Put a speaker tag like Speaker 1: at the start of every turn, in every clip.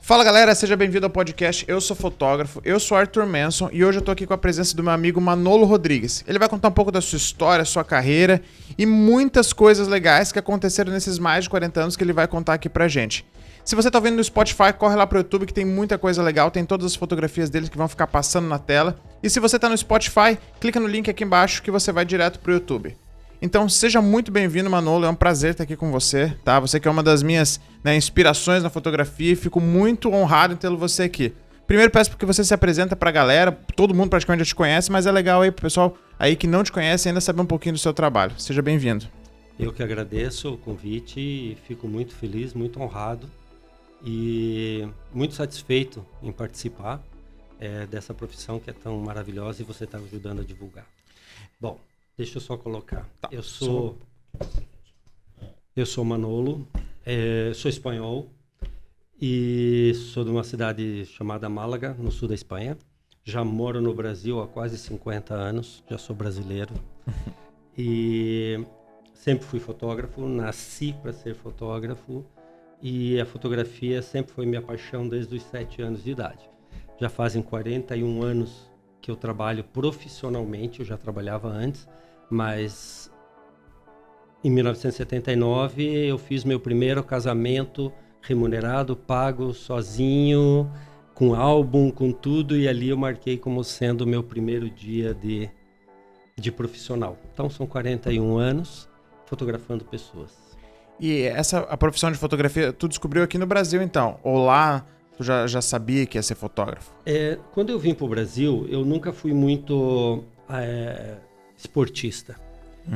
Speaker 1: Fala galera, seja bem-vindo ao podcast Eu Sou Fotógrafo, eu sou Arthur Manson e hoje eu tô aqui com a presença do meu amigo Manolo Rodrigues. Ele vai contar um pouco da sua história, sua carreira e muitas coisas legais que aconteceram nesses mais de 40 anos que ele vai contar aqui pra gente. Se você tá vendo no Spotify, corre lá pro YouTube que tem muita coisa legal, tem todas as fotografias dele que vão ficar passando na tela. E se você tá no Spotify, clica no link aqui embaixo que você vai direto pro YouTube. Então seja muito bem-vindo, Manolo, é um prazer estar aqui com você, tá? Você que é uma das minhas inspirações na fotografia e fico muito honrado em tê-lo você aqui. Primeiro peço que você se apresenta pra galera, todo mundo praticamente já te conhece, mas é legal aí pro pessoal aí que não te conhece ainda saber um pouquinho do seu trabalho. Seja bem-vindo.
Speaker 2: Eu que agradeço o convite e fico muito feliz, muito honrado e muito satisfeito em participar dessa profissão que é tão maravilhosa e você está ajudando a divulgar. Bom, deixa eu só colocar. Tá. Eu sou Manolo, sou espanhol e sou de uma cidade chamada Málaga, no sul da Espanha. Já moro no Brasil há quase 50 anos, já sou brasileiro. E sempre fui fotógrafo, nasci para ser fotógrafo e a fotografia sempre foi minha paixão desde os 7 anos de idade. Já fazem 41 anos que eu trabalho profissionalmente, eu já trabalhava antes, mas em 1979 eu fiz meu primeiro casamento remunerado, pago, sozinho, com álbum, com tudo, e ali eu marquei como sendo o meu primeiro dia de profissional. Então são 41 anos fotografando pessoas.
Speaker 1: E a profissão de fotografia, tu descobriu aqui no Brasil então? Ou lá tu já sabia que ia ser fotógrafo?
Speaker 2: Quando eu vim para o Brasil, eu nunca fui muito esportista,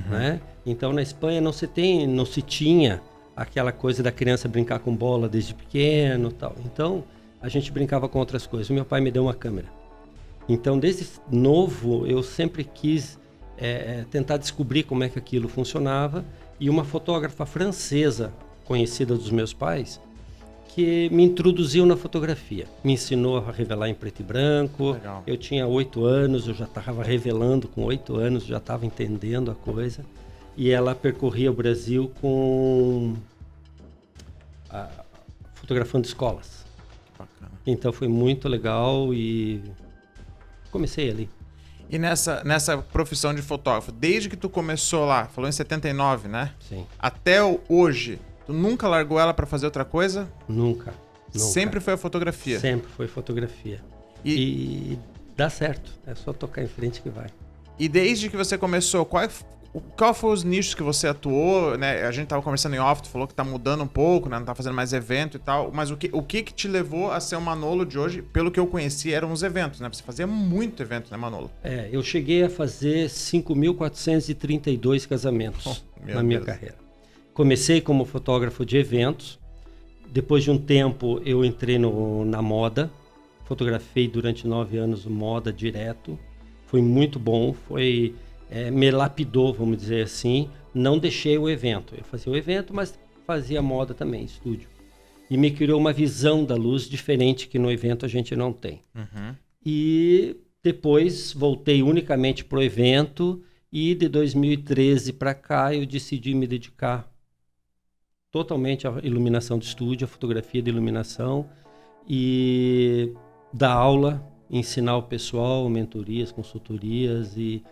Speaker 2: né? Então na Espanha não se tinha aquela coisa da criança brincar com bola desde pequeno, tal. Então a gente brincava com outras coisas. Meu pai me deu uma câmera. Então desde novo eu sempre quis tentar descobrir como é que aquilo funcionava, e uma fotógrafa francesa conhecida dos meus pais que me introduziu na fotografia, me ensinou a revelar em preto e branco. Legal. Eu tinha 8 anos, eu já estava revelando com 8 anos, já estava entendendo a coisa, e ela percorria o Brasil fotografando escolas. Bacana. Então foi muito legal e comecei ali.
Speaker 1: E nessa profissão de fotógrafo, desde que tu começou lá, falou em 79, né?
Speaker 2: Sim.
Speaker 1: Até hoje, tu nunca largou ela pra fazer outra coisa?
Speaker 2: Nunca.
Speaker 1: Sempre foi a fotografia?
Speaker 2: Sempre foi fotografia. E dá certo, é só tocar em frente que vai.
Speaker 1: E desde que você começou, qual foram os nichos que você atuou, né? A gente tava conversando em off, tu falou que tá mudando um pouco, né? Não tá fazendo mais evento e tal, mas o que te levou a ser o Manolo de hoje? Pelo que eu conheci, eram os eventos, né? Você fazia muito evento, né, Manolo?
Speaker 2: Eu cheguei a fazer 5.432 casamentos na minha carreira. Comecei como fotógrafo de eventos, depois de um tempo eu entrei na moda, fotografei durante 9 anos moda direto, foi muito bom, me lapidou, vamos dizer assim. Não deixei o evento, eu fazia o evento, mas fazia moda também, estúdio. E me criou uma visão da luz diferente que no evento a gente não tem. E depois voltei unicamente para o evento, e de 2013 para cá eu decidi me dedicar totalmente à iluminação de estúdio, à fotografia de iluminação, e dar aula, ensinar o pessoal, mentorias, consultorias, e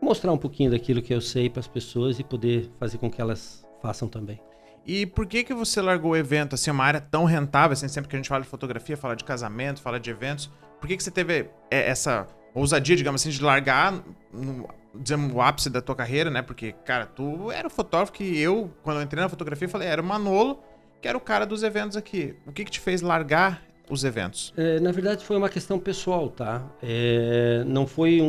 Speaker 2: mostrar um pouquinho daquilo que eu sei para as pessoas e poder fazer com que elas façam também.
Speaker 1: E por que você largou o evento, assim, uma área tão rentável, assim, sempre que a gente fala de fotografia, fala de casamento, fala de eventos, por que você teve essa ousadia, digamos assim, de largar o ápice da tua carreira, né? Porque, cara, tu era o fotógrafo que eu, quando eu entrei na fotografia, falei, era o Manolo, que era o cara dos eventos aqui. O que te fez largar os eventos?
Speaker 2: Na verdade, foi uma questão pessoal, tá? Não foi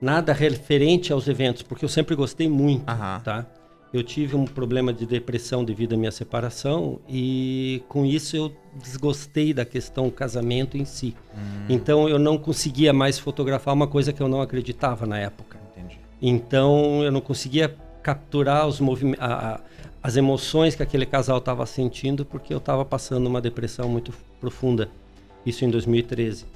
Speaker 2: nada referente aos eventos, porque eu sempre gostei muito, tá? Eu tive um problema de depressão devido à minha separação, e com isso eu desgostei da questão casamento em si. Então eu não conseguia mais fotografar uma coisa que eu não acreditava na época.
Speaker 1: Entendi.
Speaker 2: Então eu não conseguia capturar as emoções que aquele casal estava sentindo, porque eu estava passando uma depressão muito profunda. Isso em 2013.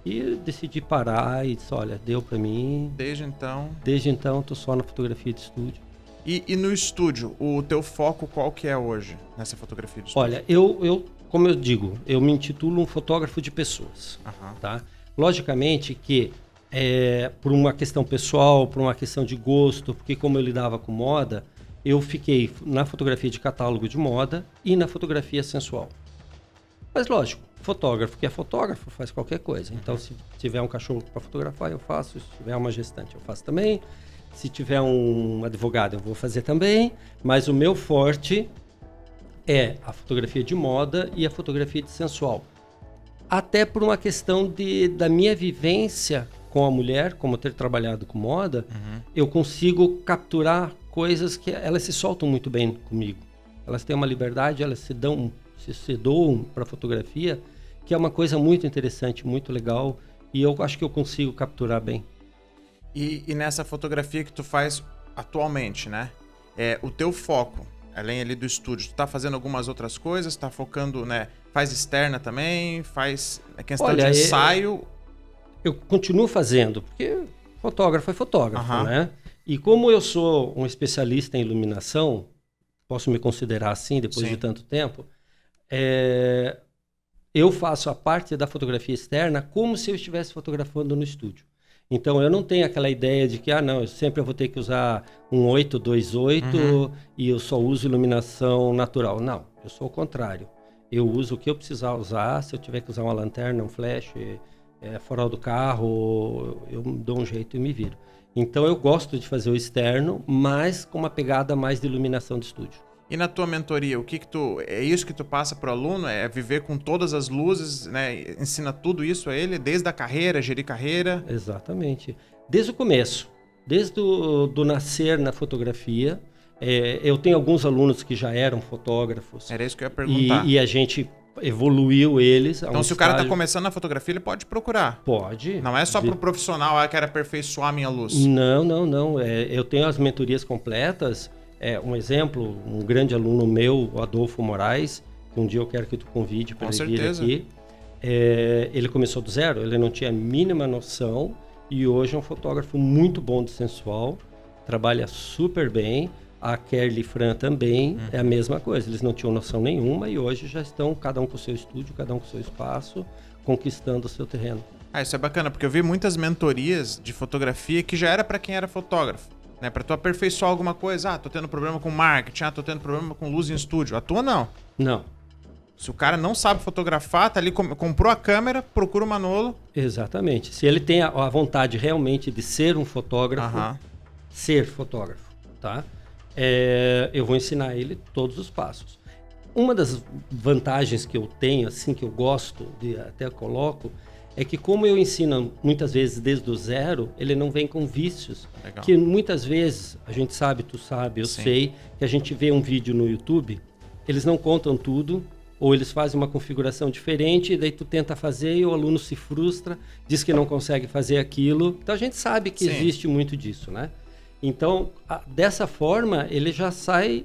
Speaker 2: E eu decidi parar e disse, olha, deu para mim.
Speaker 1: Desde então
Speaker 2: tô só na fotografia de estúdio.
Speaker 1: E no estúdio, o teu foco qual que é hoje nessa fotografia de estúdio?
Speaker 2: Olha, eu como eu digo, eu me intitulo um fotógrafo de pessoas. Tá? Logicamente que por uma questão pessoal, por uma questão de gosto, porque como eu lidava com moda, eu fiquei na fotografia de catálogo de moda e na fotografia sensual. Mas lógico, fotógrafo que é fotógrafo faz qualquer coisa. Então, se tiver um cachorro para fotografar, eu faço. Se tiver uma gestante, eu faço também. Se tiver um advogado, eu vou fazer também. Mas o meu forte é a fotografia de moda e a fotografia de sensual. Até por uma questão da minha vivência com a mulher, como ter trabalhado com moda, eu consigo capturar coisas que elas se soltam muito bem comigo. Elas têm uma liberdade, elas se doam para a fotografia, que é uma coisa muito interessante, muito legal, e eu acho que eu consigo capturar bem.
Speaker 1: E nessa fotografia que tu faz atualmente, né? O teu foco, além ali do estúdio, tu tá fazendo algumas outras coisas, tá focando, né? Faz externa também, faz a questão de ensaio.
Speaker 2: Eu continuo fazendo, porque fotógrafo é fotógrafo, né? E como eu sou um especialista em iluminação, posso me considerar assim depois de tanto tempo, eu faço a parte da fotografia externa como se eu estivesse fotografando no estúdio. Então, eu não tenho aquela ideia de que, eu sempre vou ter que usar um 828 e eu só uso iluminação natural. Não, eu sou o contrário. Eu uso o que eu precisar usar. Se eu tiver que usar uma lanterna, um flash, farol do carro, eu dou um jeito e me viro. Então, eu gosto de fazer o externo, mas com uma pegada mais de iluminação de estúdio.
Speaker 1: E na tua mentoria, é isso que tu passa pro aluno? É viver com todas as luzes, né? Ensina tudo isso a ele, desde a carreira, gerir carreira?
Speaker 2: Exatamente. Desde o começo, desde do nascer na fotografia. Eu tenho alguns alunos que já eram fotógrafos.
Speaker 1: Era isso que eu ia perguntar.
Speaker 2: E a gente evoluiu eles.
Speaker 1: Então, se o cara está começando na fotografia, ele pode procurar?
Speaker 2: Pode.
Speaker 1: Não é só para o profissional, eu quero aperfeiçoar a minha luz.
Speaker 2: Não. Eu tenho as mentorias completas. Um exemplo, um grande aluno meu, o Adolfo Moraes, que um dia eu quero que tu convide para ele vir aqui. Ele começou do zero, ele não tinha a mínima noção e hoje é um fotógrafo muito bom de sensual, trabalha super bem. A Kerly Fran também é a mesma coisa, eles não tinham noção nenhuma e hoje já estão cada um com o seu estúdio, cada um com o seu espaço, conquistando o seu terreno.
Speaker 1: Isso é bacana, porque eu vi muitas mentorias de fotografia que já era para quem era fotógrafo. Né, para tu aperfeiçoar alguma coisa, tô tendo problema com marketing, tô tendo problema com luz em estúdio. A tua não.
Speaker 2: Não.
Speaker 1: Se o cara não sabe fotografar, tá ali, comprou a câmera, procura o Manolo.
Speaker 2: Exatamente. Se ele tem a vontade realmente de ser um fotógrafo, tá? Eu vou ensinar ele todos os passos. Uma das vantagens que eu tenho, assim, que eu gosto, até coloco, é que como eu ensino muitas vezes desde o zero, ele não vem com vícios. Legal. Que muitas vezes, a gente sabe, tu sabe, eu sei, que a gente vê um vídeo no YouTube, eles não contam tudo, ou eles fazem uma configuração diferente, e daí tu tenta fazer e o aluno se frustra, diz que não consegue fazer aquilo. Então a gente sabe que existe muito disso, né? Então, dessa forma, ele já sai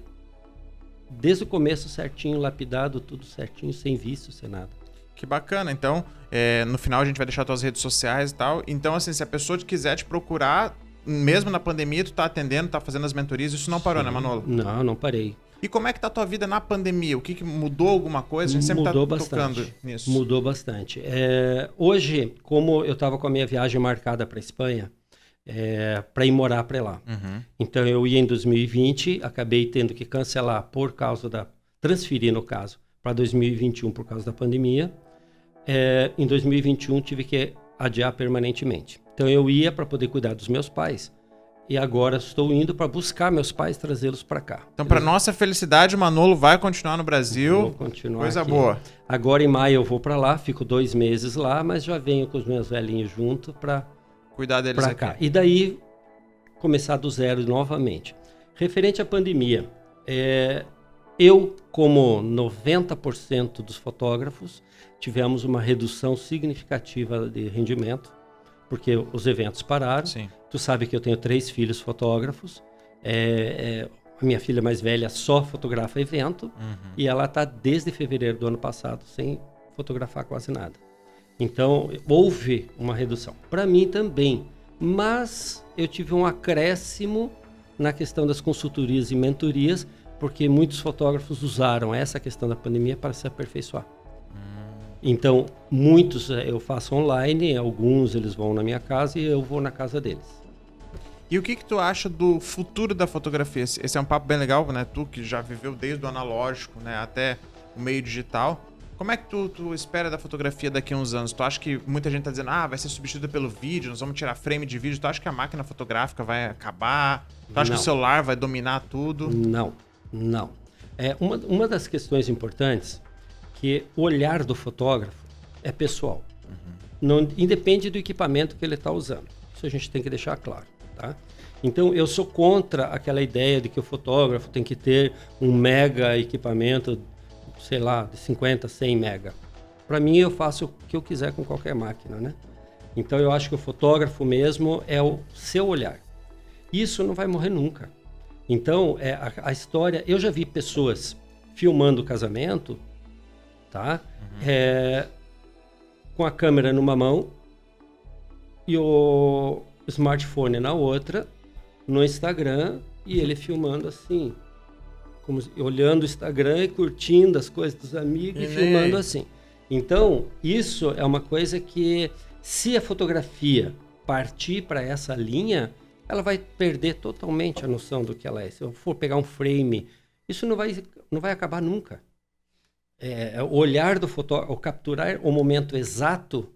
Speaker 2: desde o começo certinho, lapidado, tudo certinho, sem vício, sem nada.
Speaker 1: Que bacana. Então, no final a gente vai deixar tuas redes sociais e tal. Então, assim, se a pessoa quiser te procurar, mesmo na pandemia, tu tá atendendo, tá fazendo as mentorias, isso não parou, né, Manolo?
Speaker 2: Não parei.
Speaker 1: E como é que tá a tua vida na pandemia? O que mudou alguma coisa? A gente sempre
Speaker 2: mudou
Speaker 1: tá
Speaker 2: bastante.
Speaker 1: Tocando nisso.
Speaker 2: Mudou bastante. Hoje, como eu tava com a minha viagem marcada para Espanha, para ir morar para lá. Então, eu ia em 2020, acabei tendo que cancelar transferir, no caso, para 2021 por causa da pandemia. Em 2021 tive que adiar permanentemente. Então eu ia para poder cuidar dos meus pais e agora estou indo para buscar meus pais, trazê-los para cá.
Speaker 1: Então, para nossa felicidade, o Manolo vai continuar no Brasil.
Speaker 2: Vou continuar
Speaker 1: coisa
Speaker 2: aqui.
Speaker 1: Boa.
Speaker 2: Agora em maio eu vou para lá, fico 2 meses lá, mas já venho com os meus velhinhos junto para
Speaker 1: cuidar deles aqui.
Speaker 2: Cá. E daí começar do zero novamente. Referente à pandemia, eu, como 90% dos fotógrafos, tivemos uma redução significativa de rendimento, porque os eventos pararam.
Speaker 1: Sim.
Speaker 2: Tu sabe que eu tenho 3 filhos fotógrafos. A minha filha mais velha só fotografa evento e ela está desde fevereiro do ano passado sem fotografar quase nada. Então, houve uma redução. Para mim também, mas eu tive um acréscimo na questão das consultorias e mentorias, porque muitos fotógrafos usaram essa questão da pandemia para se aperfeiçoar. Então, muitos eu faço online, alguns eles vão na minha casa e eu vou na casa deles.
Speaker 1: E o que tu acha do futuro da fotografia? Esse é um papo bem legal, né? Tu que já viveu desde o analógico, né, até o meio digital. Como é que tu espera da fotografia daqui a uns anos? Tu acha que muita gente tá dizendo, vai ser substituída pelo vídeo, nós vamos tirar frame de vídeo. Tu acha que a máquina fotográfica vai acabar? Tu acha que o celular vai dominar tudo?
Speaker 2: Não. Uma das questões importantes que o olhar do fotógrafo é pessoal. Não independe do equipamento que ele está usando. Isso a gente tem que deixar claro. Tá? Então, eu sou contra aquela ideia de que o fotógrafo tem que ter um mega equipamento, sei lá, de 50, 100 mega. Para mim, eu faço o que eu quiser com qualquer máquina, né? Então, eu acho que o fotógrafo mesmo é o seu olhar. Isso não vai morrer nunca. Então, a história... Eu já vi pessoas filmando o casamento, tá? Com a câmera numa mão e o smartphone na outra, no Instagram, e ele filmando assim, olhando o Instagram e curtindo as coisas dos amigos e filmando assim. Então, isso é uma coisa que, se a fotografia partir para essa linha, ela vai perder totalmente a noção do que ela é. Se eu for pegar um frame, isso não vai acabar nunca. O olhar do fotógrafo, capturar o momento exato,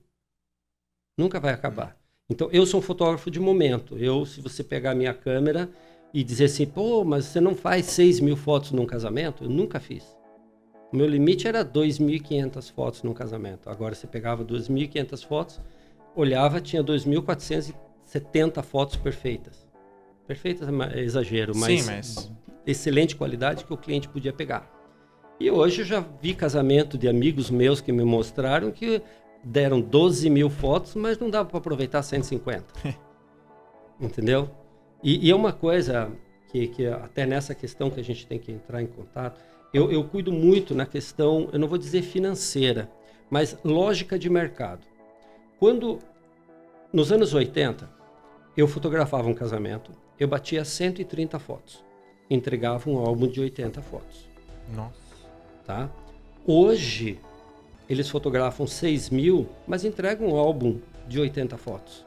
Speaker 2: nunca vai acabar. Então, eu sou um fotógrafo de momento. Se você pegar a minha câmera e dizer assim, mas você não faz 6.000 fotos num casamento? Eu nunca fiz. O meu limite era 2.500 fotos num casamento. Agora, você pegava 2.500 fotos, olhava, tinha 2.470 fotos perfeitas. Perfeitas é exagero, mas excelente qualidade que o cliente podia pegar. E hoje eu já vi casamento de amigos meus que me mostraram que deram 12.000 fotos, mas não dava para aproveitar 150. Entendeu? E é uma coisa que até nessa questão que a gente tem que entrar em contato, eu cuido muito na questão, eu não vou dizer financeira, mas lógica de mercado. Quando, nos anos 80, eu fotografava um casamento, eu batia 130 fotos, entregava um álbum de 80 fotos.
Speaker 1: Nossa.
Speaker 2: Tá? Hoje, eles fotografam 6.000, mas entregam um álbum de 80 fotos.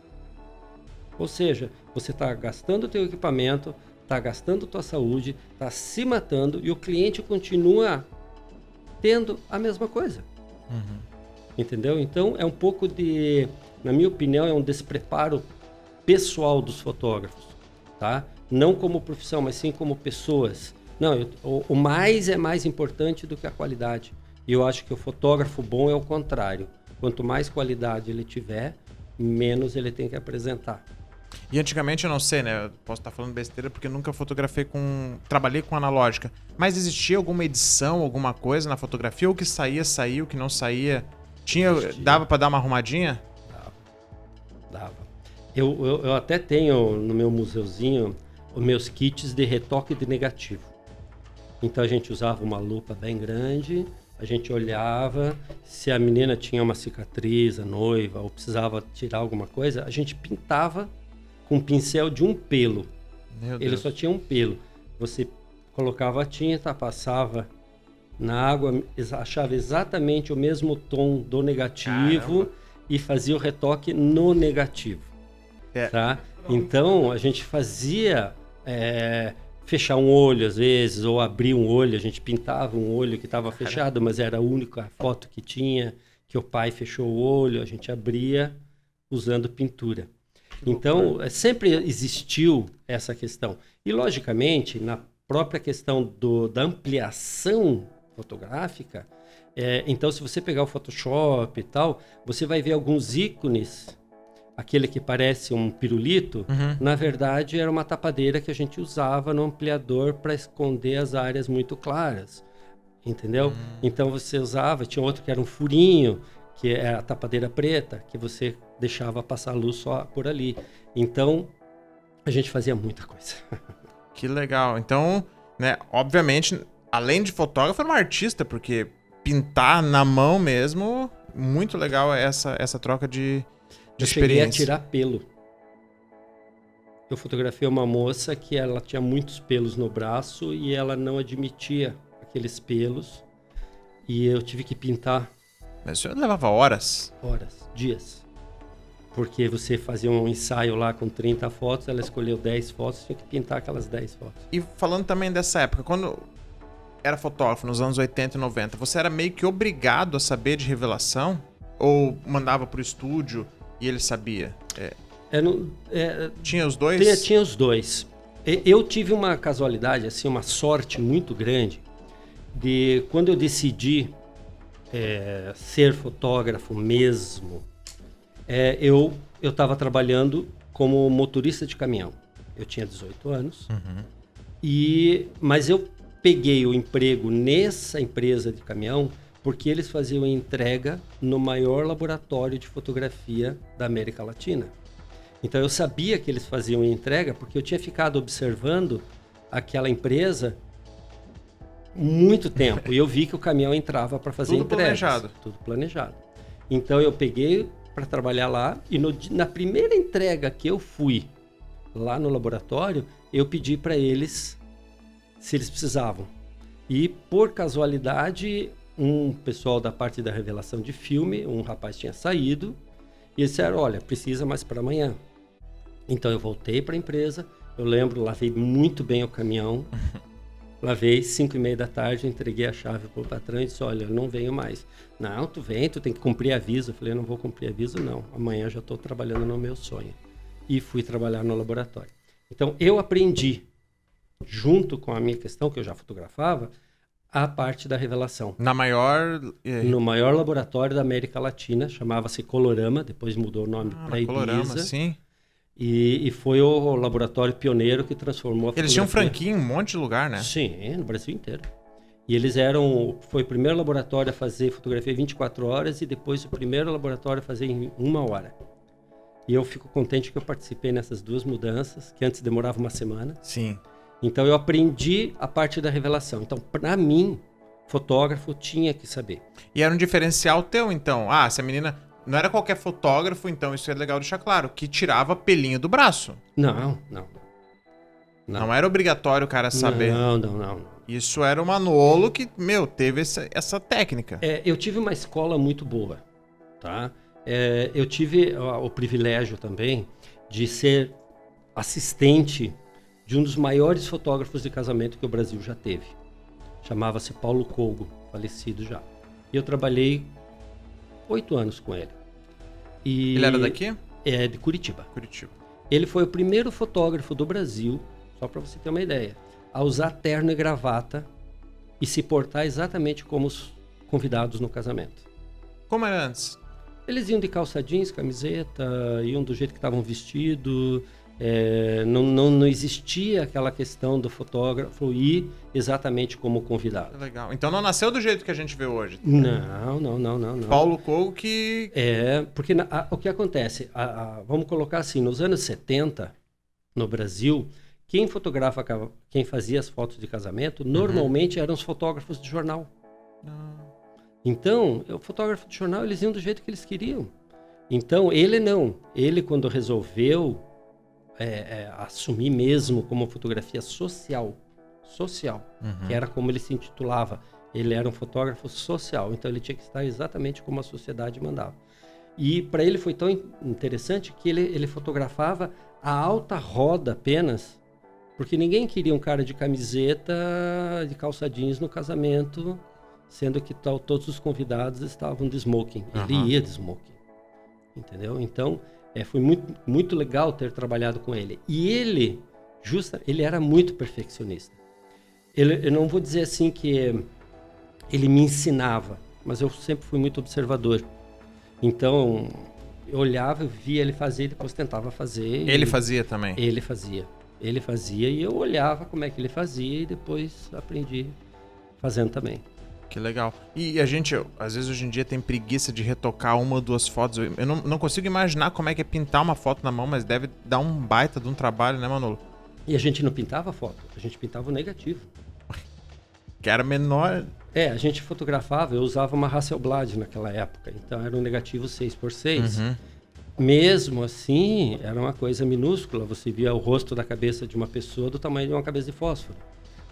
Speaker 2: Ou seja, você está gastando o teu equipamento, está gastando tua saúde, está se matando e o cliente continua tendo a mesma coisa. Entendeu? Então, é um pouco na minha opinião, é um despreparo pessoal dos fotógrafos. Tá? Não como profissão, mas sim como pessoas. Não, o mais é mais importante do que a qualidade. E eu acho que o fotógrafo bom é o contrário. Quanto mais qualidade ele tiver, menos ele tem que apresentar.
Speaker 1: E antigamente, eu não sei, né? Eu posso estar falando besteira porque eu nunca trabalhei com analógica. Mas existia alguma edição, alguma coisa na fotografia? Ou que saía, o que não saía? Dava para dar uma arrumadinha?
Speaker 2: Dava. Eu até tenho no meu museuzinho os meus kits de retoque de negativo. Então a gente usava uma lupa bem grande, a gente olhava, se a menina tinha uma cicatriz, a noiva, ou precisava tirar alguma coisa, a gente pintava com um pincel de um pelo. Ele só tinha um pelo. Você colocava a tinta, passava na água, achava exatamente o mesmo tom do negativo. Caramba. E fazia o retoque no negativo. Tá? Então a gente fazia... fechar um olho às vezes, ou abrir um olho, a gente pintava um olho que estava fechado, mas era a única foto que tinha, que o pai fechou o olho, a gente abria usando pintura. Então, sempre existiu essa questão. E, logicamente, na própria questão da ampliação fotográfica, então, se você pegar o Photoshop e tal, você vai ver alguns ícones. Aquele que parece um pirulito, na verdade era uma tapadeira que a gente usava no ampliador para esconder as áreas muito claras, entendeu? Então você usava, tinha outro que era um furinho, que é a tapadeira preta, que você deixava passar a luz só por ali. Então a gente fazia muita coisa.
Speaker 1: Que legal. Então, né, obviamente, além de fotógrafo, era um artista, porque pintar na mão mesmo, muito legal essa troca de
Speaker 2: Eu cheguei a tirar pelo. Eu fotografei uma moça que ela tinha muitos pelos no braço e ela não admitia aqueles pelos. E eu tive que pintar.
Speaker 1: Mas isso levava horas?
Speaker 2: Horas, dias. Porque você fazia um ensaio lá com 30 fotos, ela escolheu 10 fotos, tinha que pintar aquelas 10 fotos.
Speaker 1: E falando também dessa época, quando era fotógrafo nos anos 80 e 90, você era meio que obrigado a saber de revelação? Ou mandava pro estúdio e ele sabia? Tinha os dois?
Speaker 2: Tinha os dois. Eu tive uma casualidade, assim, uma sorte muito grande de quando eu decidi ser fotógrafo mesmo, eu estava trabalhando como motorista de caminhão. Eu tinha 18 anos, mas eu peguei o emprego nessa empresa de caminhão porque eles faziam entrega no maior laboratório de fotografia da América Latina. Então eu sabia que eles faziam entrega porque eu tinha ficado observando aquela empresa muito tempo e eu vi que o caminhão entrava para fazer entregas. Tudo planejado. Então eu peguei para trabalhar lá e na primeira entrega que eu fui lá no laboratório, eu pedi para eles se eles precisavam. E por casualidade, um pessoal da parte da revelação de filme, um rapaz tinha saído e eles disseram, olha, precisa mais para amanhã. Então eu voltei para a empresa, eu lembro, lavei muito bem o caminhão, lavei 5:30 da tarde, entreguei a chave pro patrão e disse, olha, eu não venho mais. Não, tu vem, tu tem que cumprir aviso. Eu falei, eu não vou cumprir aviso não, amanhã eu já estou trabalhando no meu sonho. E fui trabalhar no laboratório. Então eu aprendi, junto com a minha questão, que eu já fotografava, a parte da revelação. No maior laboratório da América Latina, chamava-se Colorama, depois mudou o nome para Ibiza.
Speaker 1: Colorama, sim.
Speaker 2: E foi o laboratório pioneiro que transformou a fotografia.
Speaker 1: Eles tinham franquia em um monte de lugar, né?
Speaker 2: Sim, no Brasil inteiro. E eles foi o primeiro laboratório a fazer fotografia em 24 horas e depois o primeiro laboratório a fazer em 1 hora. E eu fico contente que eu participei nessas duas mudanças, que antes demorava uma semana.
Speaker 1: Sim.
Speaker 2: Então eu aprendi a parte da revelação. Então, para mim, fotógrafo tinha que saber.
Speaker 1: E era um diferencial teu, então? Ah, se a menina... Não era qualquer fotógrafo, então isso é legal deixar claro, que tirava pelinho do braço.
Speaker 2: Não.
Speaker 1: Não era obrigatório o cara saber.
Speaker 2: Não.
Speaker 1: Isso era o Manolo que, teve essa técnica.
Speaker 2: Eu tive uma escola muito boa, tá? Eu tive o privilégio também de ser assistente de um dos maiores fotógrafos de casamento que o Brasil já teve. Chamava-se Paulo Colgo, falecido já. E eu trabalhei 8 anos com ele.
Speaker 1: Ele era daqui?
Speaker 2: É de Curitiba.
Speaker 1: Curitiba.
Speaker 2: Ele foi o primeiro fotógrafo do Brasil, só para você ter uma ideia, a usar terno e gravata e se portar exatamente como os convidados no casamento.
Speaker 1: Como era antes?
Speaker 2: Eles iam de calça jeans, camiseta, iam do jeito que estavam vestidos. Não existia aquela questão do fotógrafo ir exatamente como convidado.
Speaker 1: Legal. Então não nasceu do jeito que a gente vê hoje.
Speaker 2: Não.
Speaker 1: Paulo Colgo que...
Speaker 2: Porque o que acontece, vamos colocar assim, nos anos 70, no Brasil, quem fazia as fotos de casamento, normalmente eram os fotógrafos de jornal. Então, o fotógrafo de jornal, eles iam do jeito que eles queriam. Então, ele quando resolveu assumir mesmo como fotografia social, que era como ele se intitulava. Ele era um fotógrafo social, então ele tinha que estar exatamente como a sociedade mandava. E para ele foi tão interessante que ele fotografava a alta roda apenas, porque ninguém queria um cara de camiseta, de calça jeans no casamento, sendo que todos os convidados estavam de smoking. Ele ia de smoking, entendeu? Então... foi muito, muito legal ter trabalhado com ele. E ele era muito perfeccionista. Eu não vou dizer assim que ele me ensinava, mas eu sempre fui muito observador. Então, eu olhava, via ele fazer e depois tentava fazer.
Speaker 1: Ele fazia também?
Speaker 2: Ele fazia e eu olhava como é que ele fazia e depois aprendi fazendo também.
Speaker 1: Que legal. E a gente, às vezes, hoje em dia tem preguiça de retocar uma ou duas fotos. Eu não consigo imaginar como é que é pintar uma foto na mão, mas deve dar um baita de um trabalho, né, Manolo?
Speaker 2: E a gente não pintava foto, a gente pintava o negativo.
Speaker 1: Que era menor.
Speaker 2: A gente fotografava, eu usava uma Hasselblad naquela época, então era um negativo 6x6. Mesmo assim, era uma coisa minúscula. Você via o rosto da cabeça de uma pessoa do tamanho de uma cabeça de fósforo.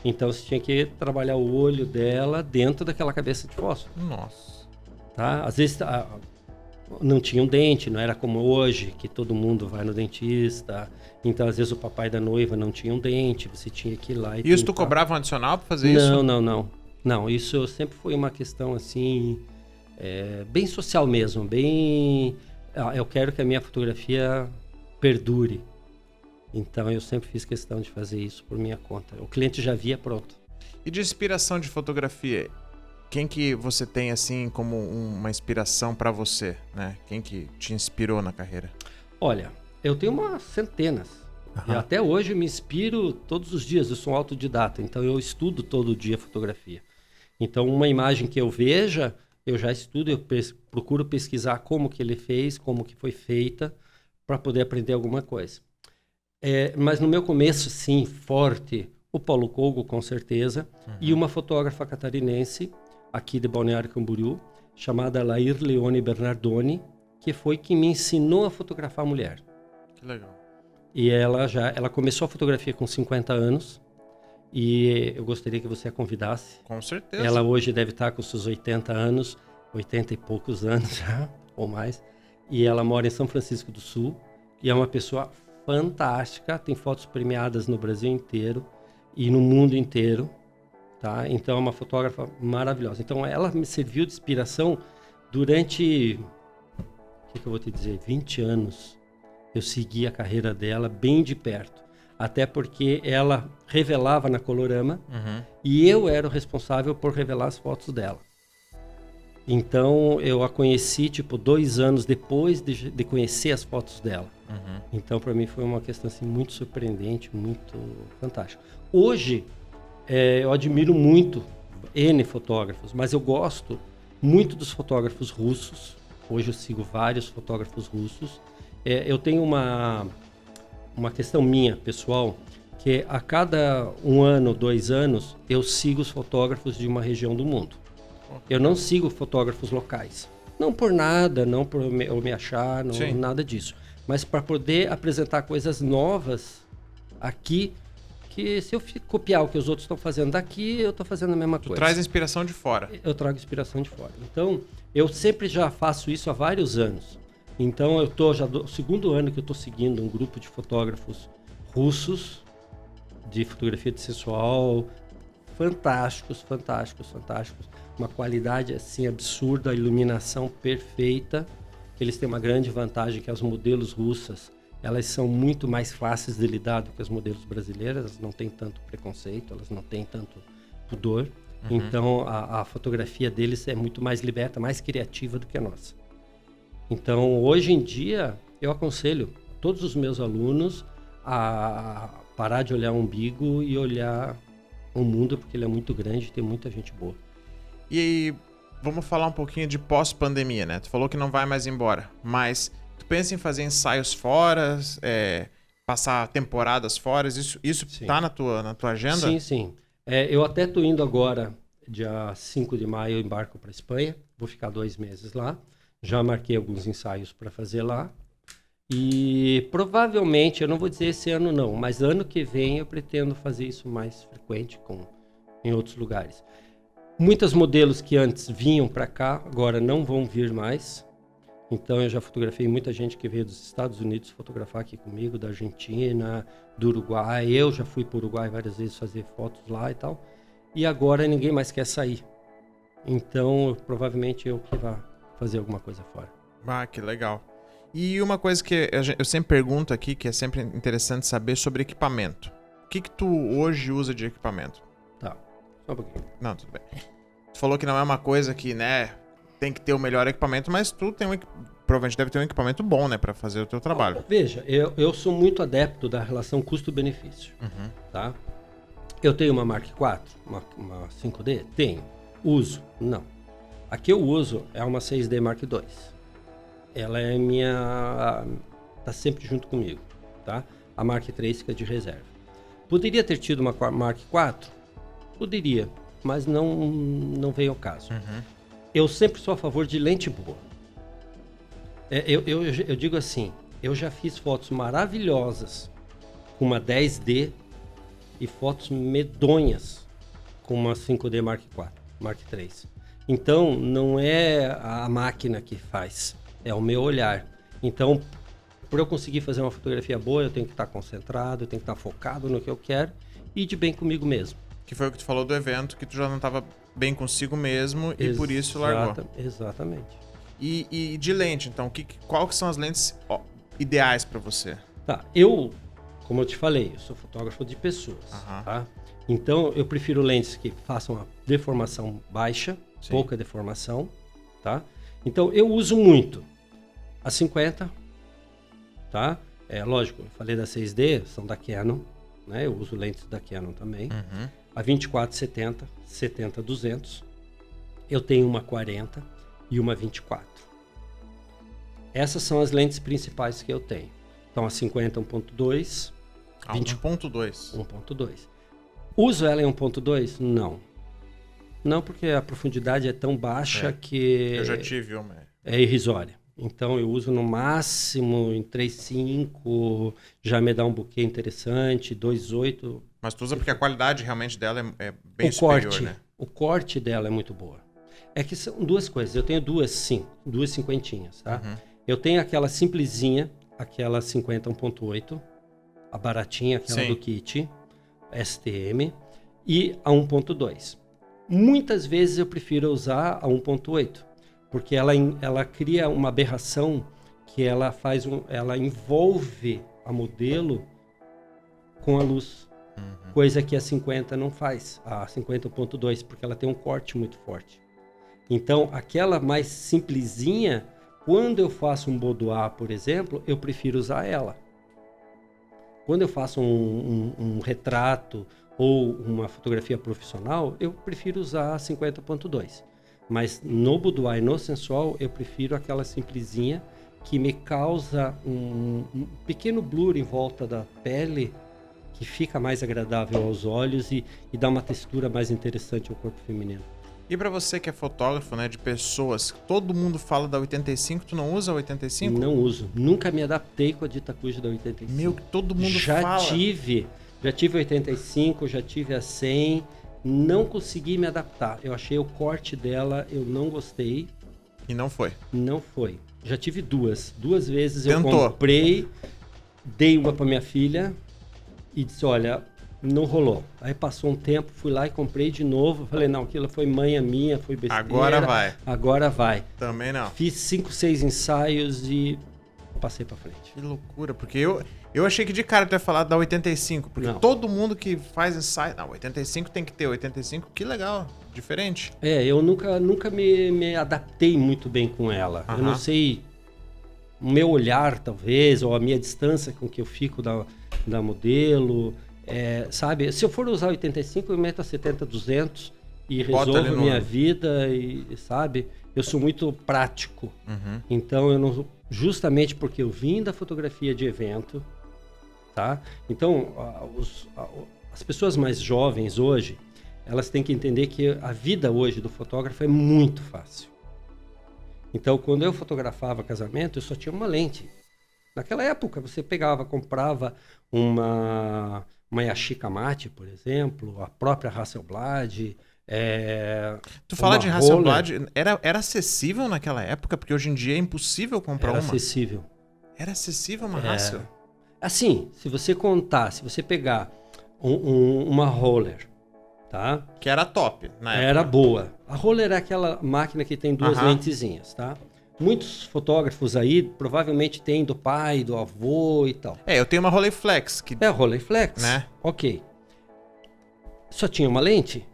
Speaker 2: Então, você tinha que trabalhar o olho dela dentro daquela cabeça de fósforo.
Speaker 1: Nossa.
Speaker 2: Tá? Às vezes não tinha um dente, não era como hoje, que todo mundo vai no dentista. Então, às vezes, o papai da noiva não tinha um dente, você tinha que ir lá e
Speaker 1: isso tu
Speaker 2: pintar.
Speaker 1: cobrava um adicional pra fazer isso?
Speaker 2: Não. Não, isso sempre foi uma questão assim, bem social mesmo, bem... eu quero que a minha fotografia perdure. Então, eu sempre fiz questão de fazer isso por minha conta. O cliente já via pronto.
Speaker 1: E de inspiração de fotografia, quem que você tem assim como uma inspiração para você, né? Quem que te inspirou na carreira?
Speaker 2: Olha, eu tenho umas centenas. E até hoje eu me inspiro todos os dias. Eu sou um autodidata, então eu estudo todo dia fotografia. Então, uma imagem que eu veja, eu já estudo, eu procuro pesquisar como que ele fez, como que foi feita, para poder aprender alguma coisa. Mas no meu começo, sim, forte, o Paulo Colgo, com certeza, e uma fotógrafa catarinense, aqui de Balneário Camboriú, chamada Lair Leone Bernardoni, que foi quem me ensinou a fotografar a mulher.
Speaker 1: Que legal.
Speaker 2: E ela começou a fotografia com 50 anos, e eu gostaria que você a convidasse.
Speaker 1: Com certeza.
Speaker 2: Ela hoje deve estar com seus 80 anos, 80 e poucos anos já, ou mais, e ela mora em São Francisco do Sul, e é uma pessoa fantástica, tem fotos premiadas no Brasil inteiro e no mundo inteiro, tá? Então é uma fotógrafa maravilhosa. Então ela me serviu de inspiração durante, o que eu vou te dizer, 20 anos. Eu segui a carreira dela bem de perto, até porque ela revelava na Colorama e eu era o responsável por revelar as fotos dela. Então eu a conheci 2 anos depois de conhecer as fotos dela. Então para mim foi uma questão assim, muito surpreendente, muito fantástica. Hoje eu admiro muito N fotógrafos, mas eu gosto muito dos fotógrafos russos. Hoje eu sigo vários fotógrafos russos. Eu tenho uma questão minha, pessoal, que a cada 1 ano, 2 anos, eu sigo os fotógrafos de uma região do mundo. Eu não sigo fotógrafos locais. Não por nada, não por eu me achar, não, nada disso. Mas para poder apresentar coisas novas aqui, que se eu copiar o que os outros estão fazendo daqui, eu estou fazendo a mesma coisa.
Speaker 1: Tu traz inspiração de fora.
Speaker 2: Eu trago inspiração de fora. Então, eu sempre já faço isso há vários anos. Então, eu estou já o 2º ano que eu estou seguindo um grupo de fotógrafos russos de fotografia de sensual, fantásticos. Uma qualidade assim absurda, a iluminação perfeita. Eles têm uma grande vantagem que as modelos russas, elas são muito mais fáceis de lidar do que as modelos brasileiras. Elas não têm tanto preconceito, elas não têm tanto pudor. Então, a fotografia deles é muito mais liberta, mais criativa do que a nossa. Então, hoje em dia, eu aconselho todos os meus alunos a parar de olhar o umbigo e olhar o mundo, porque ele é muito grande e tem muita gente boa.
Speaker 1: E aí, vamos falar um pouquinho de pós-pandemia, né? Tu falou que não vai mais embora, mas tu pensa em fazer ensaios fora, passar temporadas fora? Isso tá na tua agenda?
Speaker 2: Sim. Eu até estou indo agora, dia 5 de maio, eu embarco para Espanha. Vou ficar 2 meses lá. Já marquei alguns ensaios para fazer lá. E provavelmente, eu não vou dizer esse ano não, mas ano que vem eu pretendo fazer isso mais frequente em outros lugares. Muitos modelos que antes vinham para cá, agora não vão vir mais. Então eu já fotografei muita gente que veio dos Estados Unidos fotografar aqui comigo, da Argentina, do Uruguai. Eu já fui para o Uruguai várias vezes fazer fotos lá e tal. E agora ninguém mais quer sair. Então provavelmente eu que vá fazer alguma coisa fora.
Speaker 1: Ah, que legal. E uma coisa que eu sempre pergunto aqui, que é sempre interessante saber sobre equipamento. O que tu hoje usa de equipamento?
Speaker 2: Tá, só um pouquinho.
Speaker 1: Não, tudo bem. Tu falou que não é uma coisa que, né, tem que ter o melhor equipamento, mas tu provavelmente deve ter um equipamento bom, né, para fazer o teu trabalho.
Speaker 2: Veja, eu sou muito adepto da relação custo-benefício, tá? Eu tenho uma Mark IV, uma 5D? Tenho. Uso? Não. A que eu uso é uma 6D Mark II. Ela é tá sempre junto comigo, tá? A Mark III fica de reserva. Poderia ter tido uma Mark IV? Poderia, mas não veio ao caso. Eu sempre sou a favor de lente boa. Eu digo assim, eu já fiz fotos maravilhosas com uma 10D e fotos medonhas com uma 5D Mark IV, Mark III. Então, não é a máquina que faz, é o meu olhar. Então, para eu conseguir fazer uma fotografia boa, eu tenho que estar concentrado, eu tenho que estar focado no que eu quero e de bem comigo mesmo.
Speaker 1: Que foi o que tu falou do evento, que tu já não estava bem consigo mesmo e por isso largou.
Speaker 2: Exatamente.
Speaker 1: E de lente, então, qual que são as lentes ideais para você?
Speaker 2: Tá, como eu te falei, eu sou fotógrafo de pessoas, tá? Então, eu prefiro lentes que façam uma deformação baixa, sim, pouca deformação, tá? Então, eu uso muito a 50, tá? Lógico, eu falei da 6D, são da Canon, né? Eu uso lentes da Canon também. A 24-70, 70-200. Eu tenho uma 40 e uma 24. Essas são as lentes principais que eu tenho. Então, a 50 1.2.
Speaker 1: 1.2.
Speaker 2: 1.2. Uso ela em 1.2? Não. Não, porque a profundidade é tão baixa que...
Speaker 1: Eu já tive uma.
Speaker 2: É irrisória. Então, eu uso no máximo em 3.5, já me dá um buquê interessante, 2.8.
Speaker 1: Mas tu usa porque a qualidade realmente dela é bem superior, né?
Speaker 2: O corte dela é muito boa. É que são duas coisas. Eu tenho duas cinquentinhas, tá? Eu tenho aquela simplesinha, aquela 50 1.8, a baratinha, aquela do kit, STM, e a 1.2. Muitas vezes eu prefiro usar a 1.8, porque ela cria uma aberração que ela envolve a modelo com a luz, coisa que a 50 não faz, a 50.2, porque ela tem um corte muito forte. Então, aquela mais simplesinha, quando eu faço um boudoir, por exemplo, eu prefiro usar ela. Quando eu faço um retrato ou uma fotografia profissional, eu prefiro usar a 50.2. Mas no boudoir e no sensual, eu prefiro aquela simplesinha que me causa um pequeno blur em volta da pele, que fica mais agradável aos olhos e dá uma textura mais interessante ao corpo feminino.
Speaker 1: E pra você que é fotógrafo, né, de pessoas, todo mundo fala da 85, tu não usa a 85?
Speaker 2: Não uso. Nunca me adaptei com a Dita Cuja da 85.
Speaker 1: Meu, que todo mundo fala.
Speaker 2: Já tive a 85, já tive a 100, não consegui me adaptar. Eu achei o corte dela, eu não gostei.
Speaker 1: E não foi?
Speaker 2: Não foi. Já tive duas. Duas vezes
Speaker 1: Tentou.
Speaker 2: Eu comprei, dei uma pra minha filha e disse, olha... Não rolou. Aí passou um tempo, fui lá e comprei de novo. Falei, não, aquilo foi manha minha, foi besteira. Agora vai.
Speaker 1: Também não.
Speaker 2: Fiz 5, 6 ensaios e passei pra frente.
Speaker 1: Que loucura, porque eu achei que de cara tu ia falar da 85, porque
Speaker 2: não.
Speaker 1: Todo mundo que faz ensaio... Não, 85 tem que ter 85, que legal, diferente.
Speaker 2: Eu nunca me adaptei muito bem com ela. Eu não sei, o meu olhar talvez, ou a minha distância com que eu fico da modelo... sabe, se eu for usar 85, eu meto a 70, 200 e resolvo a minha vida e, sabe, eu sou muito prático. Então, justamente porque eu vim da fotografia de evento, tá? Então, as pessoas mais jovens hoje, elas têm que entender que a vida hoje do fotógrafo é muito fácil. Então, quando eu fotografava casamento, eu só tinha uma lente. Naquela época, você comprava uma Yashica Mate, por exemplo, a própria Hasselblad.
Speaker 1: Tu fala de Hasselblad, era acessível naquela época? Porque hoje em dia é impossível comprar uma. Era acessível uma Hassel?
Speaker 2: Assim, se você pegar uma roller, tá?
Speaker 1: Que era top na época.
Speaker 2: Era boa. A roller é aquela máquina que tem duas lentezinhas, tá? Muitos fotógrafos aí provavelmente têm do pai, do avô e tal.
Speaker 1: Eu tenho uma Rolleiflex.
Speaker 2: A Rolleiflex, né? Ok. Só tinha uma lente,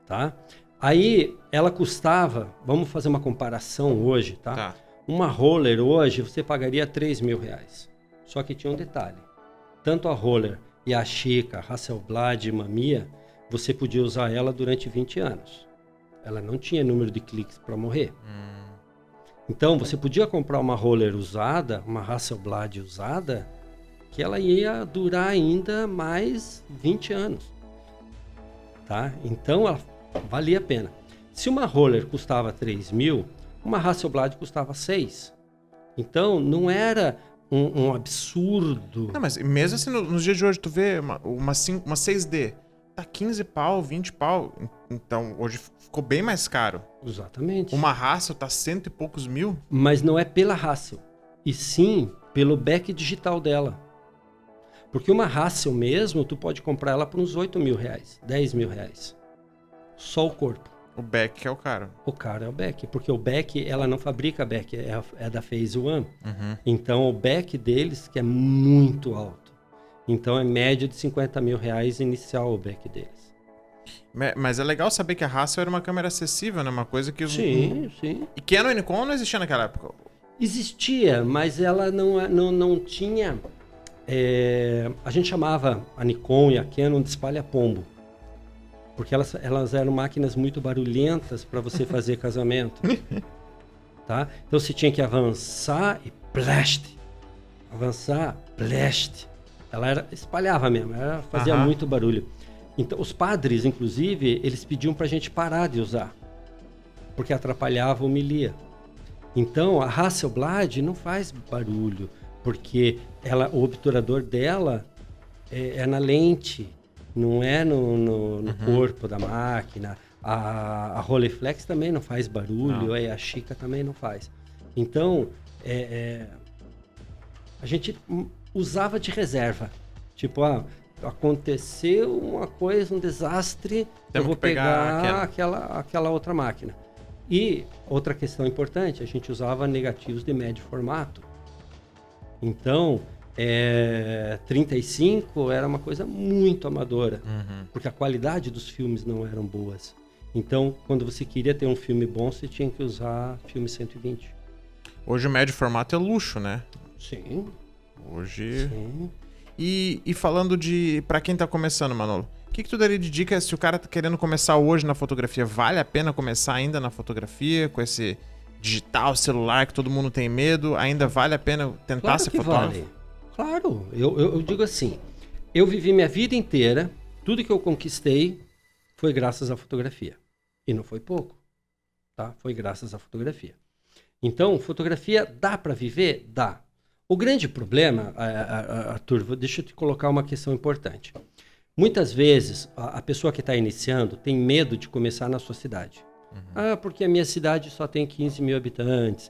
Speaker 2: tá? Aí ela custava, vamos fazer uma comparação hoje, tá? Uma roller hoje você pagaria R$3.000. Só que tinha um detalhe. Tanto a roller Yashica, Hasselblad e Mamiya, você podia usar ela durante 20 anos. Ela não tinha número de cliques para morrer. Então, você podia comprar uma roller usada, uma Hasselblad usada, que ela ia durar ainda mais 20 anos. Tá? Então, ela valia a pena. Se uma roller custava 3.000, Uma Hasselblad custava 6. Então, não era um absurdo.
Speaker 1: Não, mas mesmo assim, nos dias de hoje, tu vê uma 6D, tá 15 pau, 20 pau. Então, hoje ficou bem mais caro.
Speaker 2: Exatamente.
Speaker 1: Uma Hassel tá 100 e poucos mil.
Speaker 2: Mas não é pela Hassel, e sim pelo back digital dela. Porque uma Hassel mesmo, tu pode comprar ela por uns 8 mil reais, 10 mil reais. Só o corpo.
Speaker 1: O back é o caro.
Speaker 2: O caro é o back, porque o back, ela não fabrica back, é da Phase One.
Speaker 1: Uhum.
Speaker 2: Então, o back deles que é muito alto. Então, é média de 50 mil reais inicial o back deles.
Speaker 1: Mas é legal saber que a Hassel era uma câmera acessível, né? Uma coisa que...
Speaker 2: Sim, sim.
Speaker 1: E Canon e Nikon não existia naquela época?
Speaker 2: Existia, mas ela não tinha... a gente chamava a Nikon e a Canon de espalha-pombo. Porque elas eram máquinas muito barulhentas para você fazer casamento. Tá? Então você tinha que avançar e blast. Avançar, blast. Ela espalhava mesmo, ela fazia muito barulho. Então os padres, inclusive, eles pediam para a gente parar de usar. Porque atrapalhava a homilia. Então a Hasselblad não faz barulho. Porque o obturador dela é na lente. Não é no corpo da máquina. A Rolleiflex também não faz barulho, a Chica também não faz. Então, a gente usava de reserva. Tipo, aconteceu uma coisa, um desastre, eu vou pegar aquela outra máquina. E outra questão importante, a gente usava negativos de médio formato. Então... 35 era uma coisa muito amadora, porque a qualidade dos filmes não eram boas. Então, quando você queria ter um filme bom, você tinha que usar filme 120.
Speaker 1: Hoje o médio formato é luxo, né?
Speaker 2: Sim.
Speaker 1: Hoje...
Speaker 2: Sim.
Speaker 1: E falando pra quem tá começando, Manolo, o que tu daria de dica se o cara tá querendo começar hoje na fotografia? Vale a pena começar ainda na fotografia com esse digital, celular, que todo mundo tem medo? Ainda vale a pena tentar ser fotógrafo?
Speaker 2: Vale. Claro, eu digo assim, eu vivi minha vida inteira, tudo que eu conquistei foi graças à fotografia. E não foi pouco, tá? Foi graças à fotografia. Então, fotografia dá para viver? Dá. O grande problema, Arthur, deixa eu te colocar uma questão importante. Muitas vezes, a pessoa que está iniciando tem medo de começar na sua cidade. Porque a minha cidade só tem 15 mil habitantes.